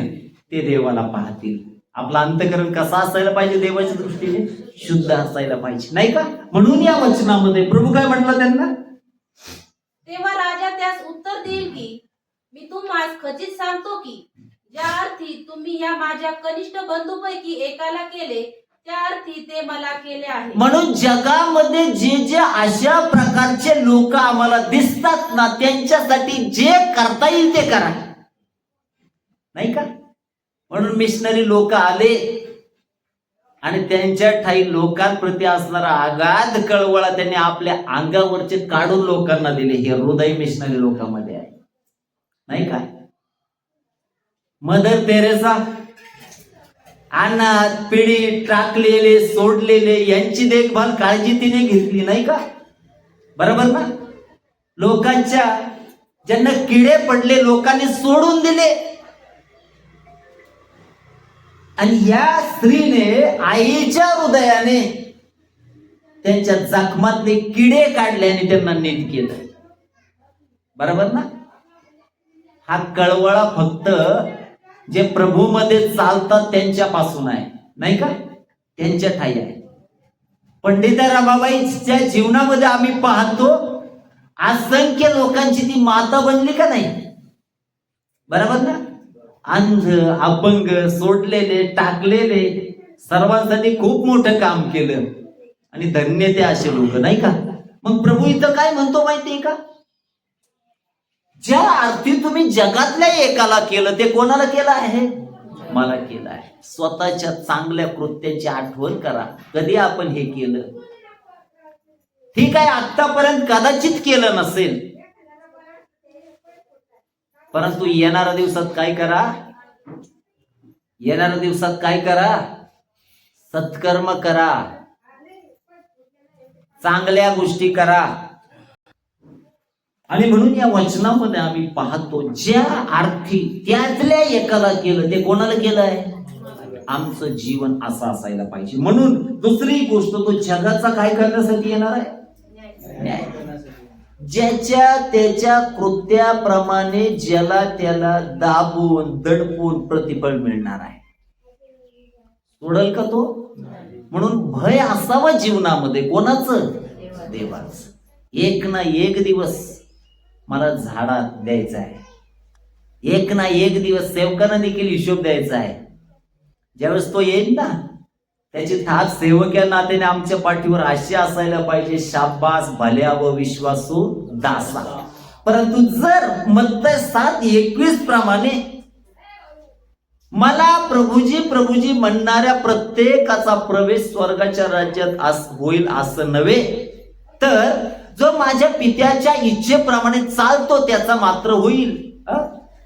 ते देवाला पाहतील. आपलं अंतःकरण कसं असायला पाहिजे? देवाच्या दृष्टीने शुद्ध असायला पाहिजे, नाही का? म्हणून या वचनामध्ये प्रभू काय म्हटलं त्यांना? तेव्हा राजा त्यास उत्तर देईल की, मी तुम्हाला खचित सांगतो की ज्या अर्थी तुम्ही या माझ्या कनिष्ठ बंधूपैकी एकाला केले त्या अर्थी ते मला केले आहे. म्हणून जगामध्ये जे जे अशा प्रकारचे लोक आम्हाला दिसतात ना, त्यांच्यासाठी जे करता येईल ते करा, नाही का? म्हणून मिशनरी लोक आले आणि त्यांच्या ठाई लोकांप्रती असणारा आगाध कळवळा त्यांनी आपल्या अंगावरचे काढून लोकांना दिले. हे हृदय मिशनरी लोकांमध्ये आहे, नाही का? मदर तेरेसा अनाथ, पिढी, टाकलेले, सोडलेले यांची देखभाल काळजी तिने घेतली, नाही का? बरोबर ना? लोकांच्या ज्यांना किडे पडले लोकांनी सोडून दिले. आणि या स्त्रीने आईच्या हृदयाने त्यांच्या जखमातले किडे काढले आणि त्यांना नीट केलं. बरोबर ना? हा कळवळा फक्त जे प्रभूमध्ये चालतात त्यांच्यापासून आहे, नाही का? त्यांच्या ठाई आहे. पंडित रमाबाईच्या जीवनामध्ये आम्ही पाहतो असंख्य लोकांची ती माता बनली का नाही? बरोबर ना? अंध, अपंग, सोडलेले, टाकलेले, सर्वांसाठी खूप मोठं काम केलं आणि धन्य ते असे लोक, नाही का? मग प्रभू इथं काय म्हणतो माहितीये का? ज्या अर्थी तुम्ही जगातल्या एकाला केलं ते कोणाला केलं आहे? मला केलं आहे. स्वतःच्या चांगल्या कृत्याची आठवण करा. कधी आपण हे केलं? ठीक आहे, आतापर्यंत कदाचित केलं नसेल, परंतु येणाऱ्या दिवसात काय करा? येणाऱ्या दिवसात काय करा? सत्कर्म करा. चांगल्या गोष्टी करा. आणि म्हणून या वचनामध्ये आम्ही पाहतो, ज्या अर्थी त्यातल्या एकाला केलं ते कोणाला केलंय? आमचं जीवन असं असायला पाहिजे. म्हणून दुसरी गोष्ट, तो जगाचा काय करण्यासाठी येणार आहे? न्याय. ज्याच्या त्याच्या कृत्याप्रमाणे ज्याला त्याला दाबून दडपून प्रतिफळ मिळणार आहे. सोडल का तो? म्हणून भय असावं जीवनामध्ये. कोणाचं? देवाचं. एक ना एक दिवस मला झाडात द्यायचा आहे. एक ना एक दिवस सेवकांना देखील हिशोब द्यायचा आहे. ज्यावेळेस तो येईल ना, त्याची थाप सेवक या नात्याने आमच्या पाठीवर अशी असायला पाहिजे, शाबास भल्या व विश्वासू दासा. परंतु जर मत्तय 7:21 प्रमाणे मला प्रभूजी प्रभूजी म्हणणाऱ्या प्रत्येकाचा प्रवेश स्वर्गाच्या राज्यात होईल असं नव्हे, तर जो माझ्या पित्याच्या इच्छेप्रमाणे चालतो त्याचा मात्र होईल.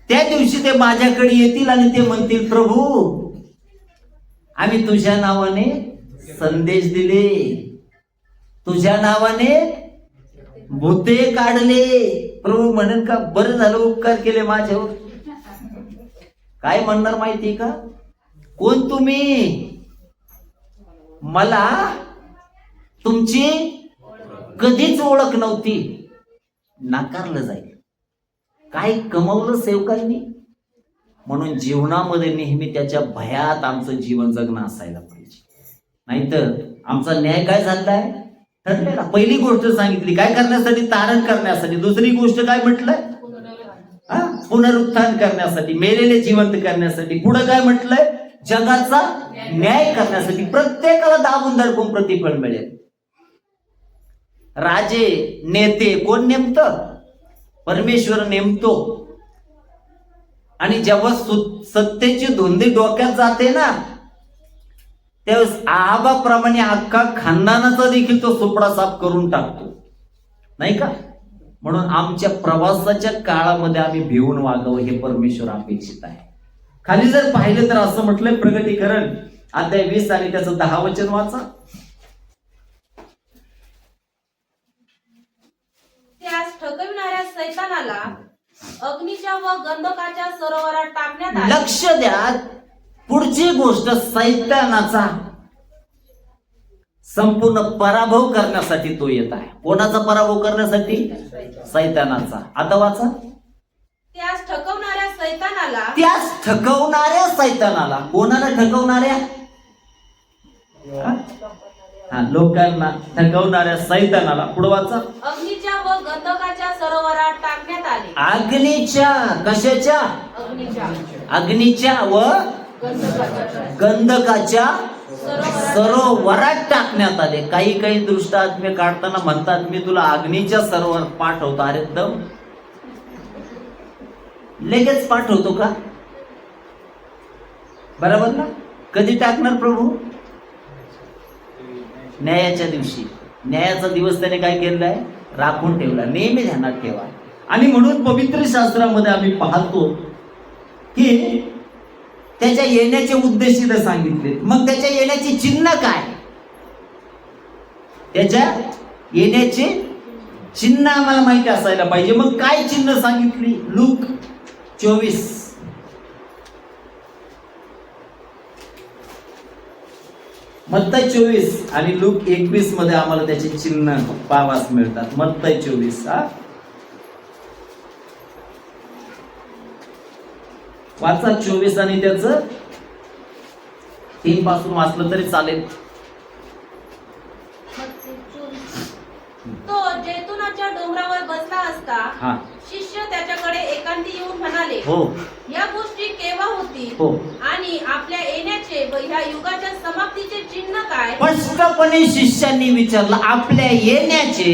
त्या दिवशी ते माझ्याकडे येतील आणि ते म्हणतील, प्रभू आम्ही तुझ्या नावाने संदेश दिले, तुझ्या नावाने भूते काढले. प्रभू म्हणेल का, बरं झालं उपकार केले माझ्यावर. काय म्हणणार माहिती का? कोण तुम्ही? मला तुमची कधीच ओळख नव्हती. नाकारलं जाईल. काय कमवलं सेवकांनी? म्हणून जीवनामध्ये नेहमी त्याच्या भयात आमचं जीवन जगणं असायला पाहिजे. नाहीतर आमचा न्याय काय झालाय? ठरलेला. पहिली गोष्ट सांगितली काय करण्यासाठी? तारण करण्यासाठी. दुसरी गोष्ट काय म्हटलंय? पुनरुत्थान करण्यासाठी, मेलेले जिवंत करण्यासाठी. पुढे काय म्हटलंय? जगाचा न्याय करण्यासाठी. प्रत्येकाला दाबून दडपून प्रतिफळ मिळेल. राजे नेते कोण नेमतं? परमेश्वर नेमतो. आणि जेव्हा सत्तेची धुंदी डोक्यात जाते ना, त्यावेळेस आहाबाप्रमाणे अख्खा खानदानाचा देखील तो सुपडा साफ करून टाकतो, नाही का? म्हणून आमच्या प्रवासाच्या काळामध्ये आम्ही भिवून वागावं हे परमेश्वर अपेक्षित आहे. खाली जर पाहिलं तर असं म्हटलंय, प्रगटीकरण अध्याय 20 आणि त्याचं 10 वचन वाचा. त्यास ठकविणाऱ्या सैतानाला अग्नीच्या व गंधकाच्या सरोवरात टाकण्यात आले. लक्ष द्या, पुढची गोष्ट सैतानाचा संपूर्ण पराभव करण्यासाठी तो येत आहे. कोणाचा पराभव करण्यासाठी? सैतानाचा. आता वाचा. त्यास ठकवणाऱ्या सैतानाला. त्यास ठकवणाऱ्या सैतानाला. कोणाला ठकवणाऱ्या? लोकांना ठकवणाऱ्या सैतानाला. पुढे वाचा. अग्नीच्या व गंधकाच्या सरोवरात टाकण्यात आले. अग्नीच्या, कशाच्या? अग्नीच्या. अग्नीच्या व गंधकाच्या सरोवरात टाकण्यात आले. काही दृष्ट आत्मे काढताना म्हणतात, मी तुला अग्नीच्या सरोवर पाठवतो. अरे दम, लगेच पाठवतो का? बरोबर ना? कधी टाकणार प्रभू? न्यायाच्या दिवशी. न्यायाचा दिवस त्याने काय केलाय? राखून ठेवला. नेहमी ध्यानात ठेवा. आणि म्हणून पवित्र शास्त्रामध्ये आम्ही पाहतो की त्याच्या येण्याचे उद्देश इथे सांगितले. मग त्याच्या येण्याची चिन्ह काय? त्याच्या येण्याचे चिन्ह आम्हाला माहिती असायला पाहिजे. मग काय चिन्ह सांगितली? लूक 24 मत्तय 24 आणि लूक 21 मध्ये आम्हाला त्याचे चिन्ह पाहावास मिळतात. मत्तय 24 वाचा 24 आणि त्याचं 3 पासून वाचलं तरी चालेल. तो जैतुनाच्या डोंगरावर बसला असता शिष्य त्याच्याकडे एकांती येऊन म्हणाले, हो, या गोष्टी केव्हा होतील? हो, आणि आपल्या येण्याचे व ह्या युगाच्या समाप्तीचे चिन्ह काय? स्पष्टपणे शिष्यांनी विचारलं, आपल्या येण्याचे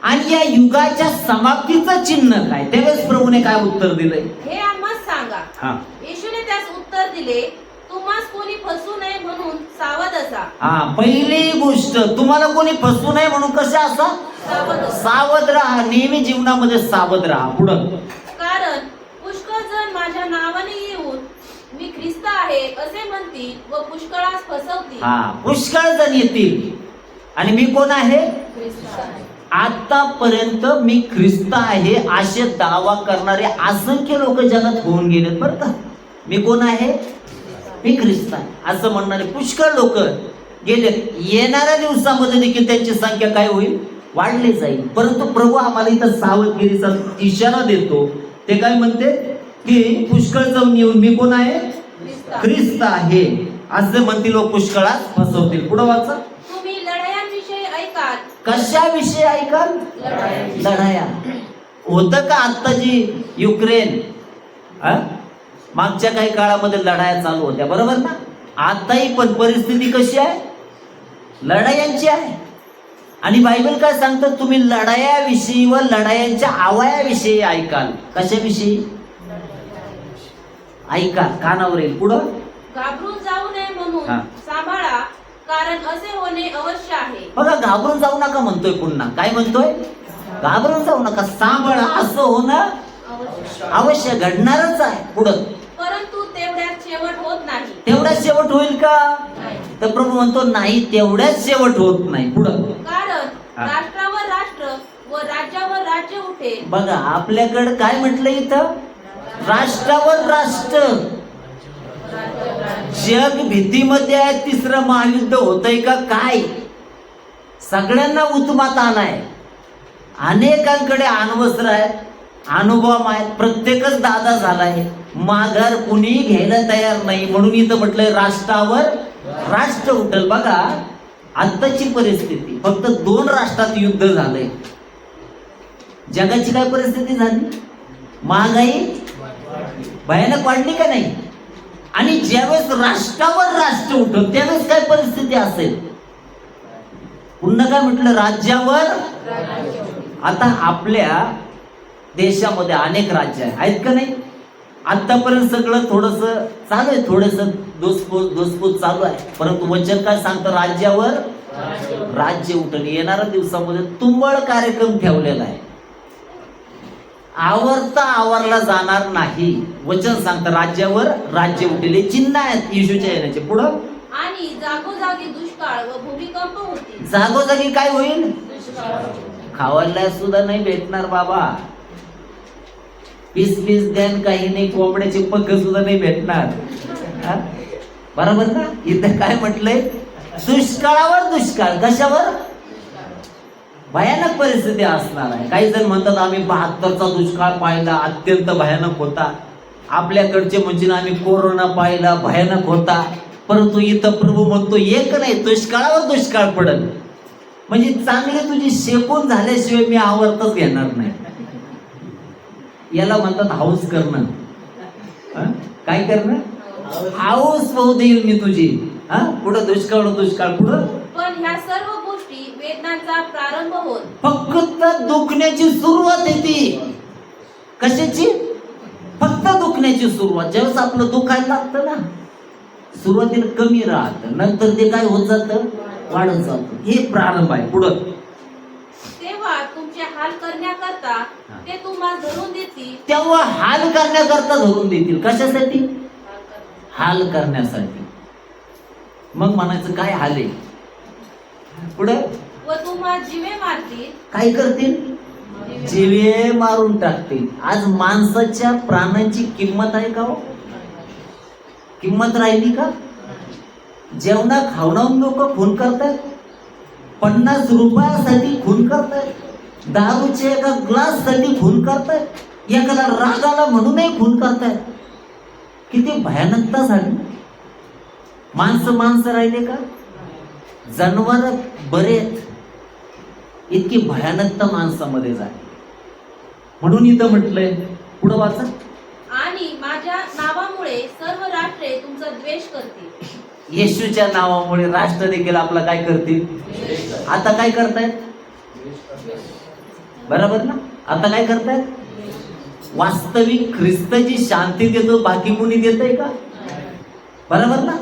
आणि या युगाच्या समाप्तीचं चिन्ह काय? त्यावेळेस प्रभूने काय उत्तर दिलंय? हे आम्हास सांगा. येशूने त्यास उत्तर दिले, तुम्हास कोणी फसू नये म्हणून सावध असा. पहिली गोष्ट, तुम्हाला कोणी फसू नये म्हणून कशा असा? सावध राहा. नेहमी जीवनामध्ये सावध राहा. पुढं, कारण पुष्कळ जण माझ्या नावाने येऊन मी ख्रिस्त आहे असे म्हणतील व पुष्कळास फसवतील. पुष्कळ जण येतील आणि मी कोण आहे? आतापर्यंत मी ख्रिस्त आहे असे दावा करणारे असंख्य लोक जगात होऊन गेलेत बरं का. मी कोण आहे? मी ख्रिस्त आहे असं म्हणणारे पुष्कळ लोक गेलेत. येणाऱ्या दिवसामध्ये देखील त्यांची संख्या काय होईल? वाढली जाईल. परंतु प्रभू आम्हाला इथं सावधगिरीचा इशारा देतो. ते काय म्हणते की पुष्कळ जाऊन येऊन मी कोण आहे? ख्रिस्त आहे असं म्हणतील लोक, पुष्कळात फसवतील. पुढे वाचा. तुम्ही लढायांविषयी ऐकाल. कशाविषयी ऐकाल? लढाया. होतं का आता जी युक्रेन मागच्या काही काळामध्ये लढाया चालू होत्या बरोबर ना. आताही पण परिस्थिती कशी आहे? लढायांची आहे. आणि बायबल काय सांगतं? तुम्ही लढायाविषयी व लढायांच्या आवायाविषयी ऐकाल. कशाविषयी ऐका? कानावर येईल. पुढं घाबरून जाऊ नये म्हणून हा. सांभाळा, कारण असे होणे अवश्य आहे. बघा, घाबरून जाऊ नका म्हणतोय. पुन्हा काय म्हणतोय? घाबरून जाऊ नका, सांभाळा, असं होणं अवश्य घडणारच आहे. पुढं परंतु तेवढ्यात शेवट होत नाही. तेवढ्याच शेवट होईल का? तर प्रभू म्हणतो नाही, तेवढ्याच शेवट होत नाही. पुढं कारण हा. राष्ट्रावर राष्ट्र व राज्यावर राज्य उठेल. बघा, आपल्याकडे काय म्हटलं इथं? राष्ट्रावर राष्ट्र. जग भीतीमध्ये आहे. तिसरं महायुद्ध होतंय का काय? सगळ्यांना उत्मात आलाय. अनेकांकडे अण्वस्त्र आहेत, अणुबॉम्ब आहेत. प्रत्येकच दादा झालाय. माघार कुणी घ्यायला तयार नाही. म्हणून इथं म्हटलंय राष्ट्रावर राष्ट्र उठल. बघा, आत्ताची परिस्थिती फक्त 2 राष्ट्रात युद्ध झालंय. जगाची काय परिस्थिती झाली? महागाई भयानक वाढली का नाही? आणि ज्यावेळेस राष्ट्रावर राष्ट्र उठल त्यावेळेस काय परिस्थिती असेल? पुन्हा काय म्हटलं? राज्यावर. आता आपल्या देशामध्ये अनेक राज्य आहेत का नाही? आतापर्यंत सगळं थोडस चालू आहे, थोडस दोसपूस चालू आहे. परंतु वचन काय सांगतं? राज्यावर राज्य उठल. येणाऱ्या दिवसामध्ये तुंबळ कार्यक्रम ठेवलेला आहे. आवरता आवरला जाणार नाही. वचन सांगतं राज्यावर राज्य उठेल. चिन्ह आहेत येशूच्या येण्याचे. पुढं आणि जागोजागी दुष्काळ व भूमिकंप होतील. जागोजागी काय होईल? खावायला सुद्धा नाही भेटणार बाबा. पीस द्यान काही नाही. कोंबड्याचे पक्क सुद्धा नाही भेटणार. बरोबर ना. इथं काय म्हटलंय? दुष्काळावर दुष्काळ. कशावर? भयानक परिस्थिती असणार आहे. काही जण म्हणतात आम्ही 72चा दुष्काळ पाहिला, अत्यंत भयानक होता. आपल्याकडचे म्हणजे आम्ही कोरोना पाहिला, भयानक होता. परंतु इथं प्रभू म्हणतो एक नाही, दुष्काळावर दुष्काळ पडल. म्हणजे चांगली तुझी शेकून झाल्याशिवाय मी आवर्तच घेणार नाही. याला म्हणतात हाऊस करणं. काय करणं? हाऊस होऊ देईल मी तुझी. पुढं दुष्काळ दुष्काळ. पुढं पण ह्या सर्व गोष्टी वेदनांचा प्रारंभ होत. फक्त दुखण्याची सुरुवात येते. कशाची? फक्त दुखण्याची सुरुवात. ज्यावेळेस आपलं दुखायला लागतं ना, सुरुवातीला कमी राहतं, नंतर ते काय होत जातं? वाढत जातं. हे प्रारंभ आहे. पुढं तेव्हा तुमचे हाल करण्याकरता ते तुम्हाला धरून देतील. तेव्हा हाल करण्याकरता धरून देतील. कशासाठी? हाल करण्यासाठी. मग म्हणायचं काय हाल आहे? पुढे व तुम्हाला जिवे मारतील. काय करतील? जिवे मारून टाकतील. आज माणसाच्या प्राणांची किंमत आहे का हो? किंमत राहिली का? जेवणा खावणावून लोक खून करतात. 50 रुपयासाठी खून करतात. दारूच्या एका ग्लास साठी खून करतात. एखादा रागाला म्हणूनही खून करतात. किती भयानकता झाली. माणसं राहिले का? जनावर बरेच. इतकी भयानकता माणसामध्ये झाली. म्हणून इथं म्हटलंय. पुढं वाचा. आणि माझ्या नावामुळे सर्व राष्ट्रे तुमचा द्वेष करतील. येशूच्या नावामुळे राष्ट्र देखील आपला काय करतील? आता काय करतायत? बरोबर ना. आता काय करतायत? वास्तविक ख्रिस्त जी शांती देतो बाकी कोणी देतय का? बरोबर ना.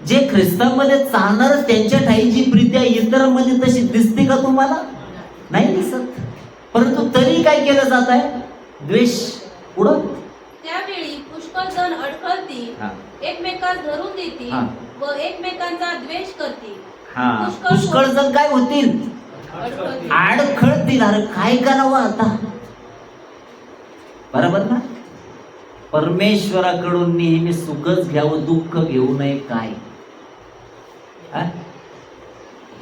जे ख्रिस्तामध्ये चालणार त्यांच्या ठाई जी प्रीती आहे इतरांमध्ये तशी दिसते का तुम्हाला? नाही दिसत. परंतु तरी काय केलं जात आहे? द्वेष. पुढं त्यावेळी पुष्कळ जण अडखळतील, एकमेकास धरून देतील व एकमेकांचा द्वेष करतील. हा पुष्कळ जण काय होतील, अडखळतील. अरे काय करावं आता, बरोबर ना. परमेश्वराकडून नेहमी सुखच घ्यावं, दुःख घेऊ नये. काय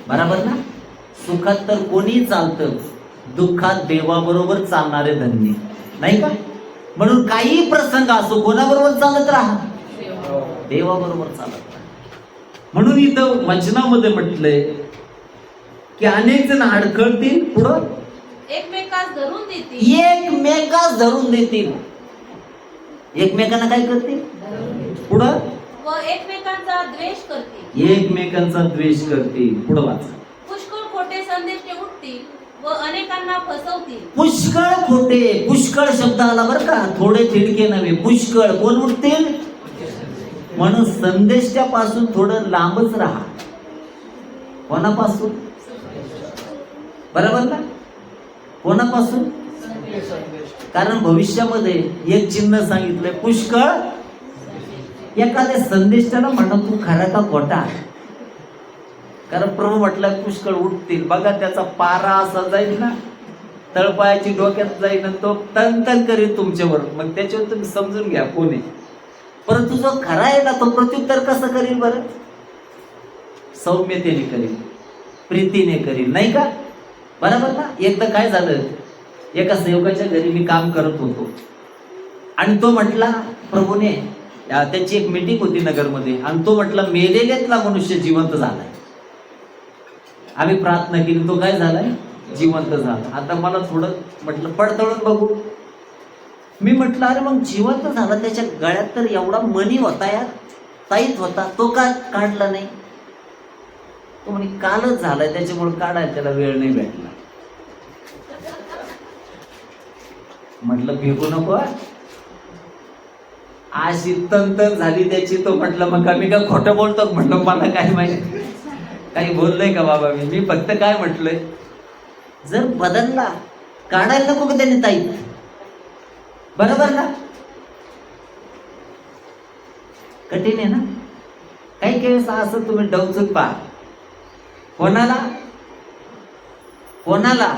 बरोबर ना. सुखात तर कोणी चालतं, दुःखात देवाबरोबर चालणारे धन्य, नाही का. म्हणून काही प्रसंग असो कोणाबरोबर चालत राहा, देवाबरोबर चालत राहा. म्हणून इथं वचनामध्ये म्हटलंय की अनेक जण अडखळतील, पुढं एकमेकास धरून देतील, एकमेकास धरून देतील. एकमेकांना काय करतील, पुढं व एकमेकांचा द्वेष करतील, एकमेकांचा द्वेष करतील. पुढं वाचा. पुष्कळ खोटे संदेश उठतील व अनेकांना फसवतील. पुष्कळ खोटे, पुष्कळ शब्द आला बरं का, थोडे थिडके नव्हे, पुष्कळ. कोण उठतील, म्हणून संदेशच्या पासून थोडं लांबच राहा. कोणापासून, बरोबर ना, कोणापासून. कारण भविष्यामध्ये एक चिन्ह सांगितलंय, पुष्कळ. एखाद्या संदेश त्याला म्हणा तू खरा का खोटा, कारण प्रभू म्हटलं पुष्कळ उठतील. बघा त्याचा पारा असा जाईल ना, तळपायाची डोक्यात जाईल आणि तो तन करेल तुमच्यावर. मग त्याच्यावर तुम्ही समजून घ्या कोण आहे. परंतु जो खरा आहे ना, तो प्रत्युत्तर कसं करील बरं, सौम्यतेने करील, प्रीतीने करील, नाही का. बरोबर ना. एकदा काय झालं, एका सेवकाच्या घरी मी काम करत होतो आणि तो म्हटला, प्रभूने त्याची एक मीटिंग होती नगरमध्ये, आणि तो म्हटला मेलेल्यातला मनुष्य जिवंत झालाय. आम्ही प्रार्थना केली, तो काय झालाय, जिवंत झाला. आता मला थोडं म्हटलं पडताळून बघू. मी म्हटलं अरे मग जिवंत झाला, त्याच्या गळ्यात तर एवढा मणी होता यार, ताईत होता, तो का काढला नाही. तो म्हणे कालच झालाय, त्याच्यामुळे काढायला त्याला वेळ नाही भेटला. म्हटलं भेटू नको, अशी तंतन झाली त्याची. तो म्हटलं मग मी का खोटं बोलतो, म्हटलं मला काय माहिती, काही बोललोय का बाबा मी फक्त काय म्हटलंय, जर बदलला काढायला नको का त्याने ताई, बरोबर ना. कठीण आहे ना. काही वेळेस असं तुम्ही डवचून पहा, कोणाला कोणाला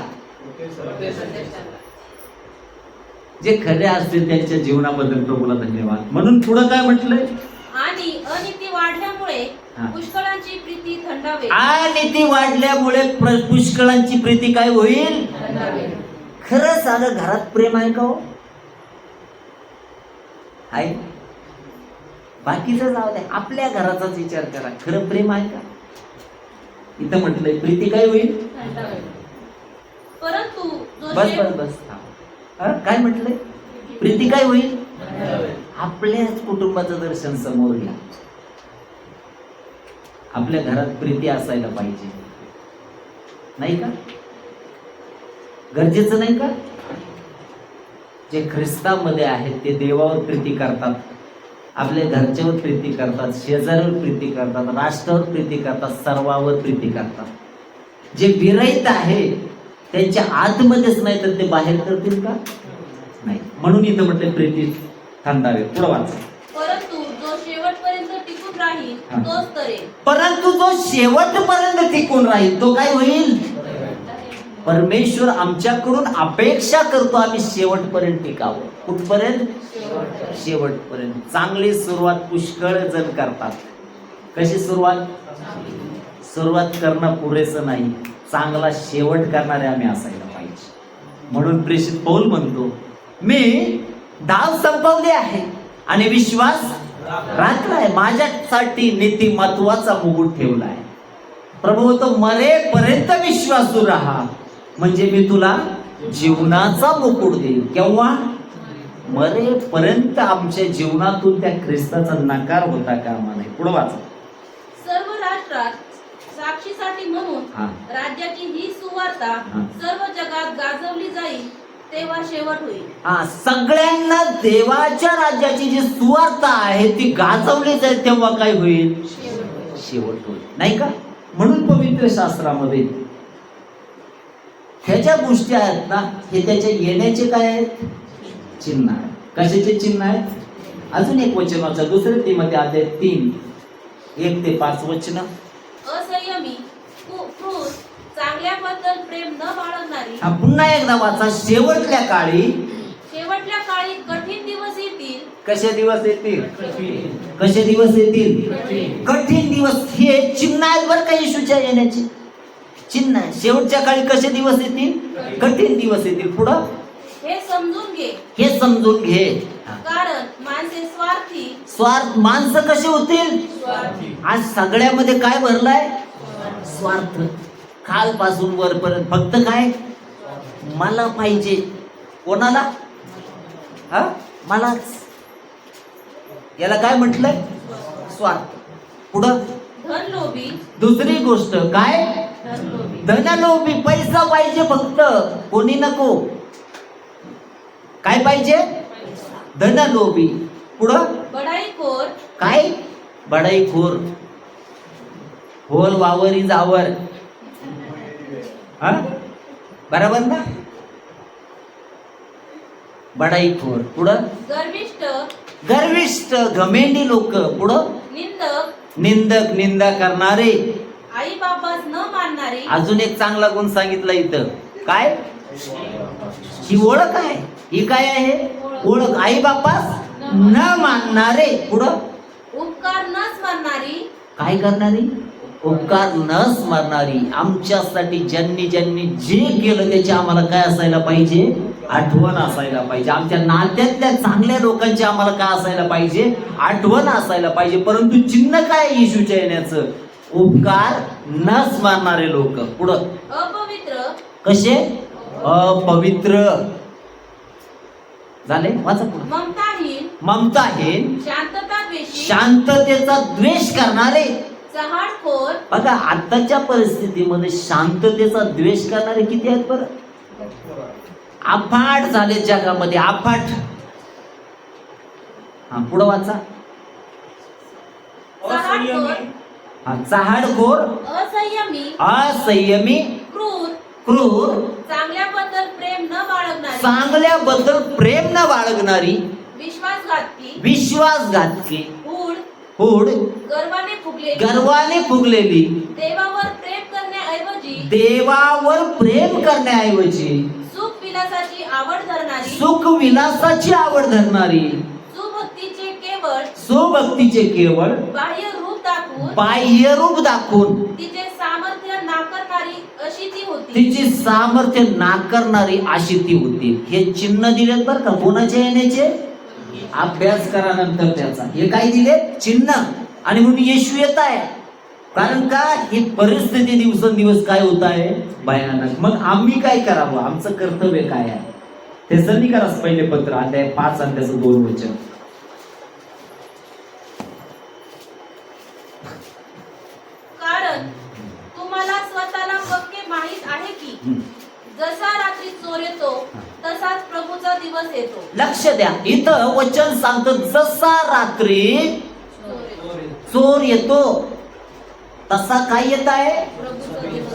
जे खरे असतील त्यांच्या जीवनाबद्दल प्रभूला धन्यवाद. म्हणून पुढं काय म्हटलंय, आणि अनिती वाढल्यामुळे पुष्कळांची प्रीती थंडावेल. अनिती वाढल्यामुळे पुष्कळांची प्रीती काय होईल, खरं सांग, घरात प्रेम आहे का हो, आहे. बाकीचं जाऊ द्या, आपल्या घराचाच विचार करा, खरं प्रेम आहे का. इथं म्हटलंय प्रीती काय होईल, परंतु बस बस बस काय म्हटलंय, प्रीती काय होईल, आपल्याच कुटुंबाचं दर्शन समोर घ्या. आपल्या घरात प्रीती असायला पाहिजे, नाही का, गरजेचं नाही का. जे ख्रिस्तामध्ये आहेत ते देवावर प्रीती करतात, आपल्या घरच्यावर प्रीती करतात, शेजाऱ्यावर प्रीती करतात, राष्ट्रावर प्रीती करतात, सर्वावर प्रीती करतात. जे विरहित आहे त्यांच्या आतमध्येच नाही तर ते बाहेर करतील का, नाही. म्हणून इथं म्हटलं प्रीती थांबावे. पुढं वाचा. परंतु जो शेवटपर्यंत टिकून राहील तोच तरेल. परंतु जो शेवटपर्यंत टिकून राहील तो काय होईल. परमेश्वर आमच्याकडून अपेक्षा करतो आम्ही शेवटपर्यंत टिकावं. कुठपर्यंत, शेवटपर्यंत. चांगली सुरुवात पुष्कळ जण करतात. कशी सुरुवात, सुरुवात करणं पुरेसं नाही, चांगला शेवट करणारे आम्ही असायला पाहिजे. म्हणून प्रेषित पौल म्हणतो, मी धाव संपवली आहे आणि विश्वास राखलाय, माझ्यासाठी नीतिमत्वाचा मुकुट ठेवलाय. प्रभू तो मरेपर्यंत विश्वासू राहा, म्हणजे मी तुला जीवनाचा मुकुट देईन. केव्हा, मरेपर्यंत. आमच्या जीवनातून त्या ख्रिस्ताचा नकार होता कामा नये. पुढे वाचा. सर्व राष्ट्रात साक्षीसाठी म्हणून राज्याची ही सुवार्ता सर्व जगात गाजवली जाईल, तेव्हा शेवट होईल. सगळ्यांना देवाच्या राज्याची जी सुवार्ता आहे ती गाजवली जाईल, तेव्हा काय होईल, शेवट होईल, नाही का. म्हणून पवित्र शास्त्रामध्ये ह्या ज्या गोष्टी आहेत ना, हे त्याच्या येण्याचे काय आहेत, चिन्ह आहे. कशाचे चिन्ह आहेत. अजून एक वचन वाचा, 2 तिमोथी अध्याय 3 1 ते 5 वचन. असंयमी चांगल्याबद्दल प्रेम न बाळगणारी, हा, पुन्हा एकदा वाचा. शेवटच्या काळी शेवटच्या काळी कठीण दिवस येतील. कसे दिवस येतील? कसे दिवस येतील? कठीण दिवस. हे चिन्ह आहेत बरं का येशूच्या येण्याचे. चिन्ह आहे. शेवटच्या काळी कसे दिवस येतील? कठीण दिवस येतील. पुढं हे समजून घे, हे समजून घे. कारण माणसे स्वार्थी. स्वार्थ. माणसं कसे होतील? आज सगळ्यामध्ये काय भरलाय? स्वार्थ. खालपासून वरपर्यंत फक्त काय? मला पाहिजे. कोणाला? हा, मलाच. याला काय म्हटलंय? स्वार्थ. पुढं धनलोभी. दुसरी गोष्ट काय? धनलोभी. धनलोभी. पैसा पाहिजे फक्त, कोणी नको. काय पाहिजे? धनलोभी. पुढं बडाईखोर. काय? बडाईखोर. होल वावरी जावर. हा, बरोबर ना? बडाईखोर. पुढं गर्विष्ठ. गर्विष्ठ. घमेंडी लोक. पुढं निंदक. निंदक. निंदा करणारे. आई बापास न मानणारे. अजून एक चांगला गुण सांगितला इथं. काय? ही ओळख आहे. ही काय आहे? ओळख. आई बापास न मानणारे. पुढं उपकार न स्मरणारी. काय करणारी? उपकार न स्मरणारी. आमच्यासाठी ज्यांनी ज्यांनी जे केलं त्याची आम्हाला काय असायला पाहिजे? आठवण असायला पाहिजे. आमच्या नात्यातल्या चांगल्या लोकांची आम्हाला काय असायला पाहिजे? आठवण असायला पाहिजे. परंतु चिन्ह काय येशूच्या येण्याचं? उपकार न स्मरणारे लोक. पुढं अपवित्र. कसे? अपवित्र. झाले? वाचा पुढं. ममताहीन. ममताहीन. शांतता द्वेषी. शांततेचा द्वेष करणारे. चहाडखोर. बघा आताच्या परिस्थितीमध्ये शांततेचा द्वेष करणारे किती आहेत बरं? अफाट झाले जगामध्ये. अफाट. हा, पुढं वाचा. चहाडखोर. हा, चहाडखोर. असंयमी. असंयमी. क्रूर. क्रूर. चांगल्याबद्दल प्रेम न बाळगणारी. चांगल्याबद्दल प्रेम न बाळगणारी. विश्वासघाती. विश्वासघातकी. हूड. हूड. गर्वाने फुगलेली. गर्वाने फुगलेली. देवावर प्रेम करण्याऐवजी. देवावर प्रेम करण्याऐवजी सुख विलासाची आवड धरणारी. सुख विलासाची आवड धरणारी. सुभक्तीचे केवळ. सुभक्तीचे केवळ बाह्य रूप दाखवून. बाह्य रूप दाखवून तिचे सामर्थ्य नाकारणारी अशी ती होती. तिची सामर्थ्य नाकारणारी अशी ती होती. हे चिन्ह दिलेत बरं का. कोणाच्या येण्याचे? अभ्यास करा नंतर त्याचा. हे काय दिले? चिन्ह. आणि म्हणून येशू येत आहे. कारण का? ही परिस्थिती दिवसेंदिवस काय होत आहे? भयानक. मग आम्ही काय करावं? आमचं कर्तव्य काय आहे? ते सन्निकारास पहिले पत्र अध्याय 5 आणि त्याचं 2 वचन. कारण तुम्हाला स्वतःला पक्के माहित आहे की जसा रात्री चोर येतो तसाच प्रभूचा दिवस येतो. लक्ष द्या. इथं वचन सांगतं जसा रात्री चोर येतो तसा काय येत आहे?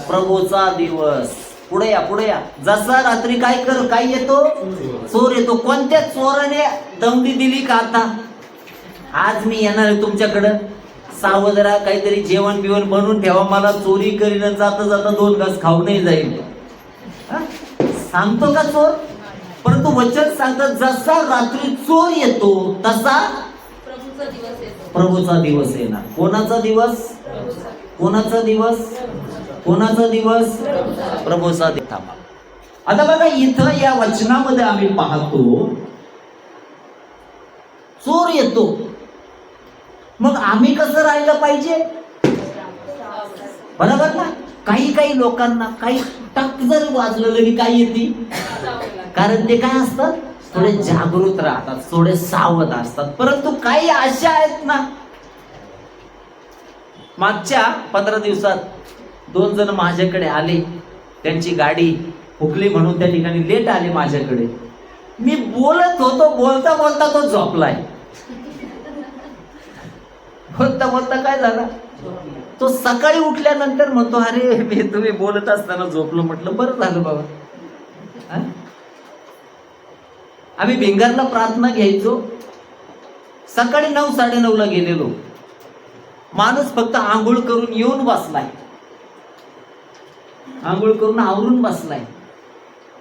प्रभूचा दिवस. पुढे या, पुढे या. जसा रात्री काय येतो? चोर येतो. कोणत्या चोराने दमडी दिली का? आता आज मी येणार आहे तुमच्याकडं. सावध राहा. काहीतरी जेवण बिवण बनवून ठेवा. मला चोरी करीन. जाता जाता 2 घास खाऊ नाही जाईल. सांगतो का चोर? परंतु वचन सांगतात जसा रात्री चोर येतो तसा प्रभूचा दिवस येतो. प्रभूचा दिवस येणार. कोणाचा दिवस? कोणाचा दिवस? कोणाचा दिवस? प्रभूचा दिवस. आता बघा इथं या वचनामध्ये आम्ही पाहतो चोर येतो. मग आम्ही कसं राहिलं पाहिजे? बरोबर ना? काही लोकांना काही टक जरी वाजलं तरी काय येते? कारण ते काय असतात? थोडे जागृत राहतात, थोडे सावध असतात. परंतु काही अशा आहेत ना, मागच्या 15 दिवसात 2 जण माझ्याकडे आले. त्यांची गाडी हुकली म्हणून त्या ठिकाणी लेट आले माझ्याकडे. मी बोलत होतो. बोलता बोलता तो झोपलाय. बोलता बोलता काय झालं? तो सकाळी उठल्यानंतर म्हणतो अरे मी तुम्ही बोलत असताना झोपलो. म्हटलं बरं झालं बाबा. आम्ही भिंगारला प्रार्थना घ्यायचो. सकाळी 9, 9:30 ला गेलेलो. माणूस फक्त आंघोळ करून येऊन बसलाय. आंघोळ करून आवरून बसलाय,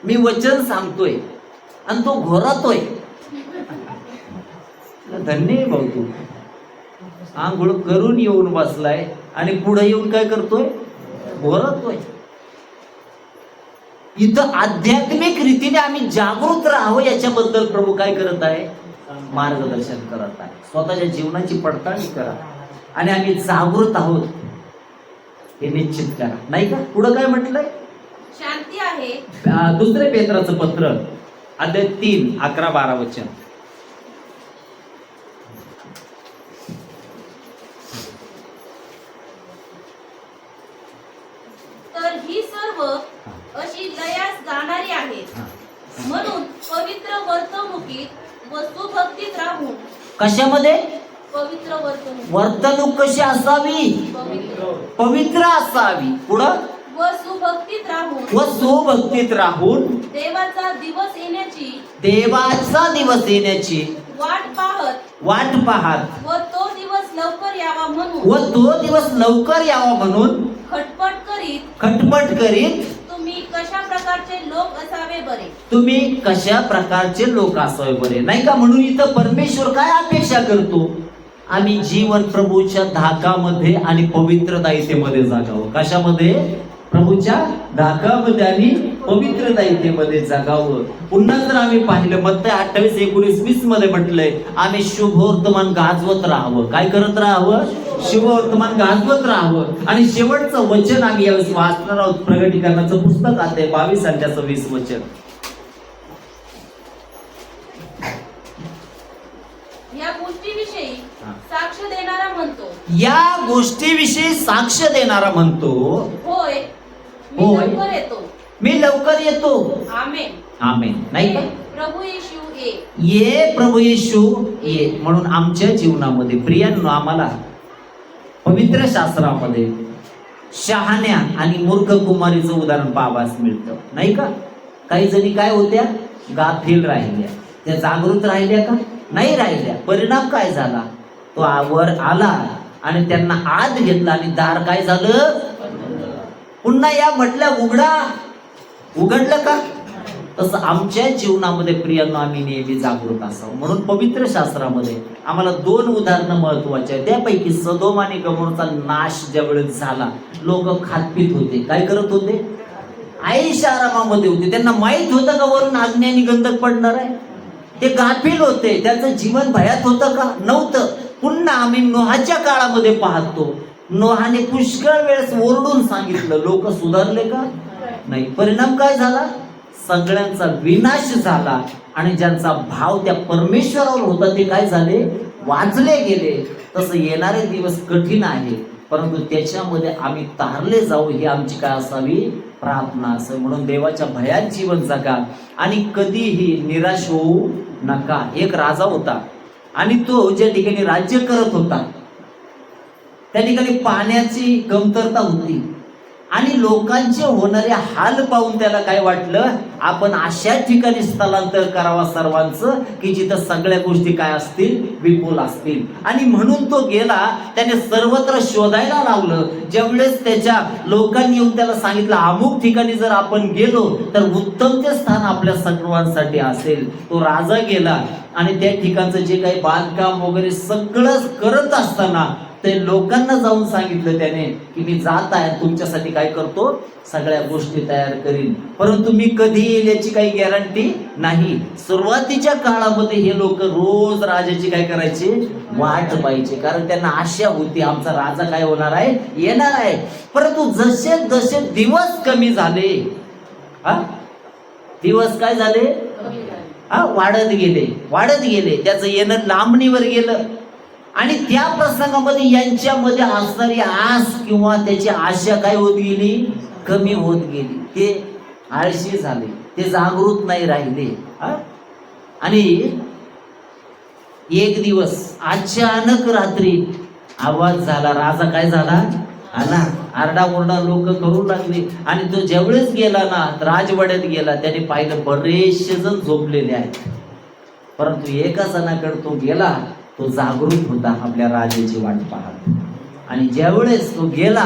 मी वचन सांगतोय आणि तो घोरातोय. धन्य आहे भाऊ तू, आंघोळ करून येऊन बसलाय आणि पुढे येऊन काय करतोय, घोरतोय. इथं आध्यात्मिक रीतीने आम्ही जागृत राहावं याच्याबद्दल प्रभू काय करत आहे, मार्गदर्शन करत आहे. स्वतःच्या जीवनाची पडताळणी करा आणि आम्ही जागृत आहोत हे निश्चित करा, नाही का. पुढं काय म्हटलंय, शांती आहे. दुसरे पेत्राचं पत्र अध्याय 3 11-12 वचन. तर ही सर्व अशी लयास जाणारी आहेत, म्हणून पवित्र वर्तणुकीत व सुभक्तीत राहून. कशामध्ये पवित्र वर्तणूक, वर्तणूक कशी असावी, पवित्र असावी. पुढं व सुभक्तीत राहून, व सुभक्तीत राहून देवाचा दिवस येण्याची, देवाचा दिवस येण्याची वाट पाहत व तो दिवस लवकर यावा म्हणून खटपट करीत तुम्ही कशा प्रकारचे लोक असावे बरे. नाही का. म्हणून इथं परमेश्वर काय अपेक्षा करतो, आम्ही जीवन प्रभूच्या धाकामध्ये आणि पवित्रताइतेमध्ये जगावं. कशामध्ये, प्रभूच्या धाकामध्ये आणि पवित्रताइतेमध्ये जगावं. पुन्हा जर आम्ही पाहिलं मत्तय 28:19-20 मध्ये म्हटलंय, आम्ही शुभवर्तमान गाजवत राहावं. काय करत राहावं, शुभवर्तमान गाजवत राहावं. आणि शेवटचं वचन आम्ही यावेळेस वाचणार आहोत, प्रगटीकरणाचं पुस्तक अध्याय 22 आणि 26 वचन. या गोष्टीविषयी साक्ष देणारा म्हणतो, या गोष्टीविषयी साक्ष देणारा म्हणतो, होय मी लवकर येतो. आमेन. आमेन. नाही का. प्रभू येशू ये, प्रभू येशू ये. म्हणून आमच्या जीवनामध्ये प्रियांनो, आम्हाला पवित्र शास्त्रामध्ये शहाण्या आणि मूर्ख कुमारीचं उदाहरण पाहावयास मिळतं, नाही का. काही जणी काय होत्या, गाफील राहिल्या. त्या जागृत राहिल्या का, नाही राहिल्या. परिणाम काय झाला, तो वर आला आणि त्यांना आत घेतला आणि दार काय झालं, पुन्हा या म्हटल्या उघडलं का. तसं आमच्या जीवनामध्ये प्रियांनो आम्ही नेहमी जागृत असावं. म्हणून पवित्र शास्त्रामध्ये आम्हाला 2 उदाहरणं महत्वाची आहेत. त्यापैकी सदोम आणि गमोरचा नाश ज्यावेळेस झाला, लोक खातपीत होते. काय करत होते, आईशा आरामामध्ये होते. त्यांना माहित होतं का वरून अग्नी आणि गंधक पडणार आहे. ते गाफील होते. त्यांचं जीवन भयात होतं का, नव्हतं. पुन्हा आम्ही नोहाच्या काळामध्ये पाहतो, नोहाने पुष्कळ वेळेस ओरडून सांगितलं, लोक सुधारले का, नाही. परिणाम काय झाला, सगळ्यांचा विनाश झाला. आणि ज्यांचा भाव त्या परमेश्वरावर होता ते काय झाले, वाचले गेले. तसं येणारे दिवस कठीण आहे, परंतु त्याच्यामध्ये आम्ही तारले जाऊ ही आमची काय असावी, प्रार्थना असावी. म्हणून देवाच्या भयात जीवन जगा आणि कधीही निराश होऊ नका. एक राजा होता आणि तो ज्या ठिकाणी राज्य करत होता त्या ठिकाणी पाण्याची कमतरता होती आणि लोकांचे होणारे हाल पाहून त्याला काय वाटलं, आपण अशा ठिकाणी स्थलांतर करावा सर्वांचं की जिथं सगळ्या गोष्टी काय असतील, विपुल असतील. आणि म्हणून तो गेला, त्याने सर्वत्र शोधायला लावलं. ज्यावेळेस त्याच्या लोकांनी येऊन त्याला सांगितलं, अमुक ठिकाणी जर आपण गेलो तर उत्तम ते स्थान आपल्या सर्वांसाठी असेल. तो राजा गेला आणि त्या ठिकाणचं जे काही बांधकाम वगैरे सगळं करत असताना ते लोकांना जाऊन सांगितलं त्याने की मी जात आहे, तुमच्यासाठी काय करतो, सगळ्या गोष्टी तयार करीन, परंतु मी कधी येईल याची काही गॅरंटी नाही. सुरुवातीच्या काळामध्ये हे लोक रोज राजाची काय करायचे, वाट पाहायचे. कारण त्यांना आशा होती आमचा राजा काय होणार आहे, येणार आहे. परंतु जसे जसे दिवस कमी झाले, दिवस काय झाले, वाढत गेले. त्याचं येणं लांबणीवर गेलं. आणि त्या प्रसंगामध्ये यांच्यामध्ये असणारी आस किंवा त्याची आशा काय होत गेली, कमी होत गेली. ते आळशी झाले, ते जागृत नाही राहिले. आणि एक दिवस अचानक रात्री आवाज झाला, राजा काय झाला, आला. आरडाओरडा लोक करू लागले. आणि तो ज्यावेळेस गेला ना, राजवाड्यात गेला, त्याने पाहिलं बरेचसे जण झोपलेले आहेत. परंतु एका जणाकडे तो गेला, तो जागृत होता, आपल्या राजाची वाट पाहत. आणि ज्यावेळेस तो गेला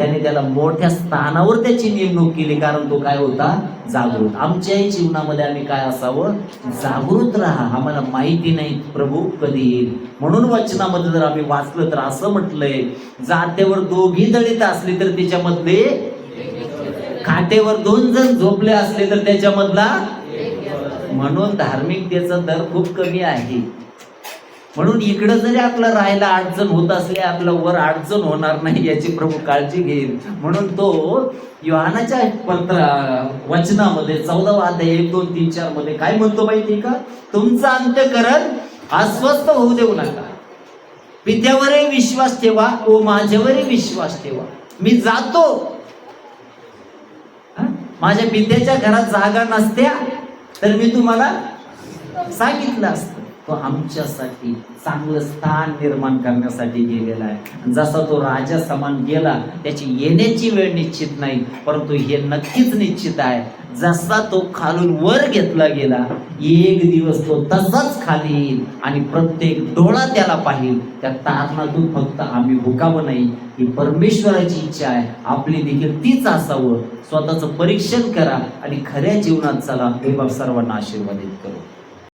त्याने त्याला मोठ्या स्थानावर त्याची नेमणूक केली, कारण तो काय होता? जागृत. आमच्याही जीवनामध्ये आम्ही काय असावं? जागृत राहा. आम्हाला माहिती नाही प्रभू कधी येईल. म्हणून वचनामध्ये जर आम्ही वाचलं तर असं म्हटलंय, जात्यावर दोघी दळीत असली तर त्याच्यामधले, खाटेवर 2 जण झोपले असले तर त्याच्यामधला. म्हणून धार्मिकतेचा दर खूप कमी आहे. म्हणून इकडं जरी आपलं राहायला अडचण होत असली, आपलं वर अडचण होणार नाही याची प्रभू काळजी घेईल. म्हणून तो योहानाच्या वचनामध्ये 14 अध्याय 1, 2, 3, 4 मध्ये काय म्हणतो माहिती का? तुमचं अंतःकरण अस्वस्थ होऊ देऊ नका. पित्यावरही विश्वास ठेवा व माझ्यावरही विश्वास ठेवा. मी जातो. माझ्या पित्याच्या घरात जागा नसत्या तर मी तुम्हाला सांगितलं असतं. तो आमच्यासाठी चांगलं स्थान निर्माण करण्यासाठी गेलेला आहे. जसा तो राजा समान गेला, त्याची येण्याची वेळ निश्चित नाही, परंतु हे नक्कीच निश्चित आहे, जसा तो खालून वर घेतला गेला, एक दिवस तो तसाच खाली येईल आणि प्रत्येक डोळा त्याला पाहिल. त्या तारणातून फक्त आम्ही भुकावं नाही, ही परमेश्वराची इच्छा आहे. आपली देखील तीच असावं. स्वतःचं परीक्षण करा आणि खऱ्या जीवनात चला. हे सर्वांना आशीर्वादित करू.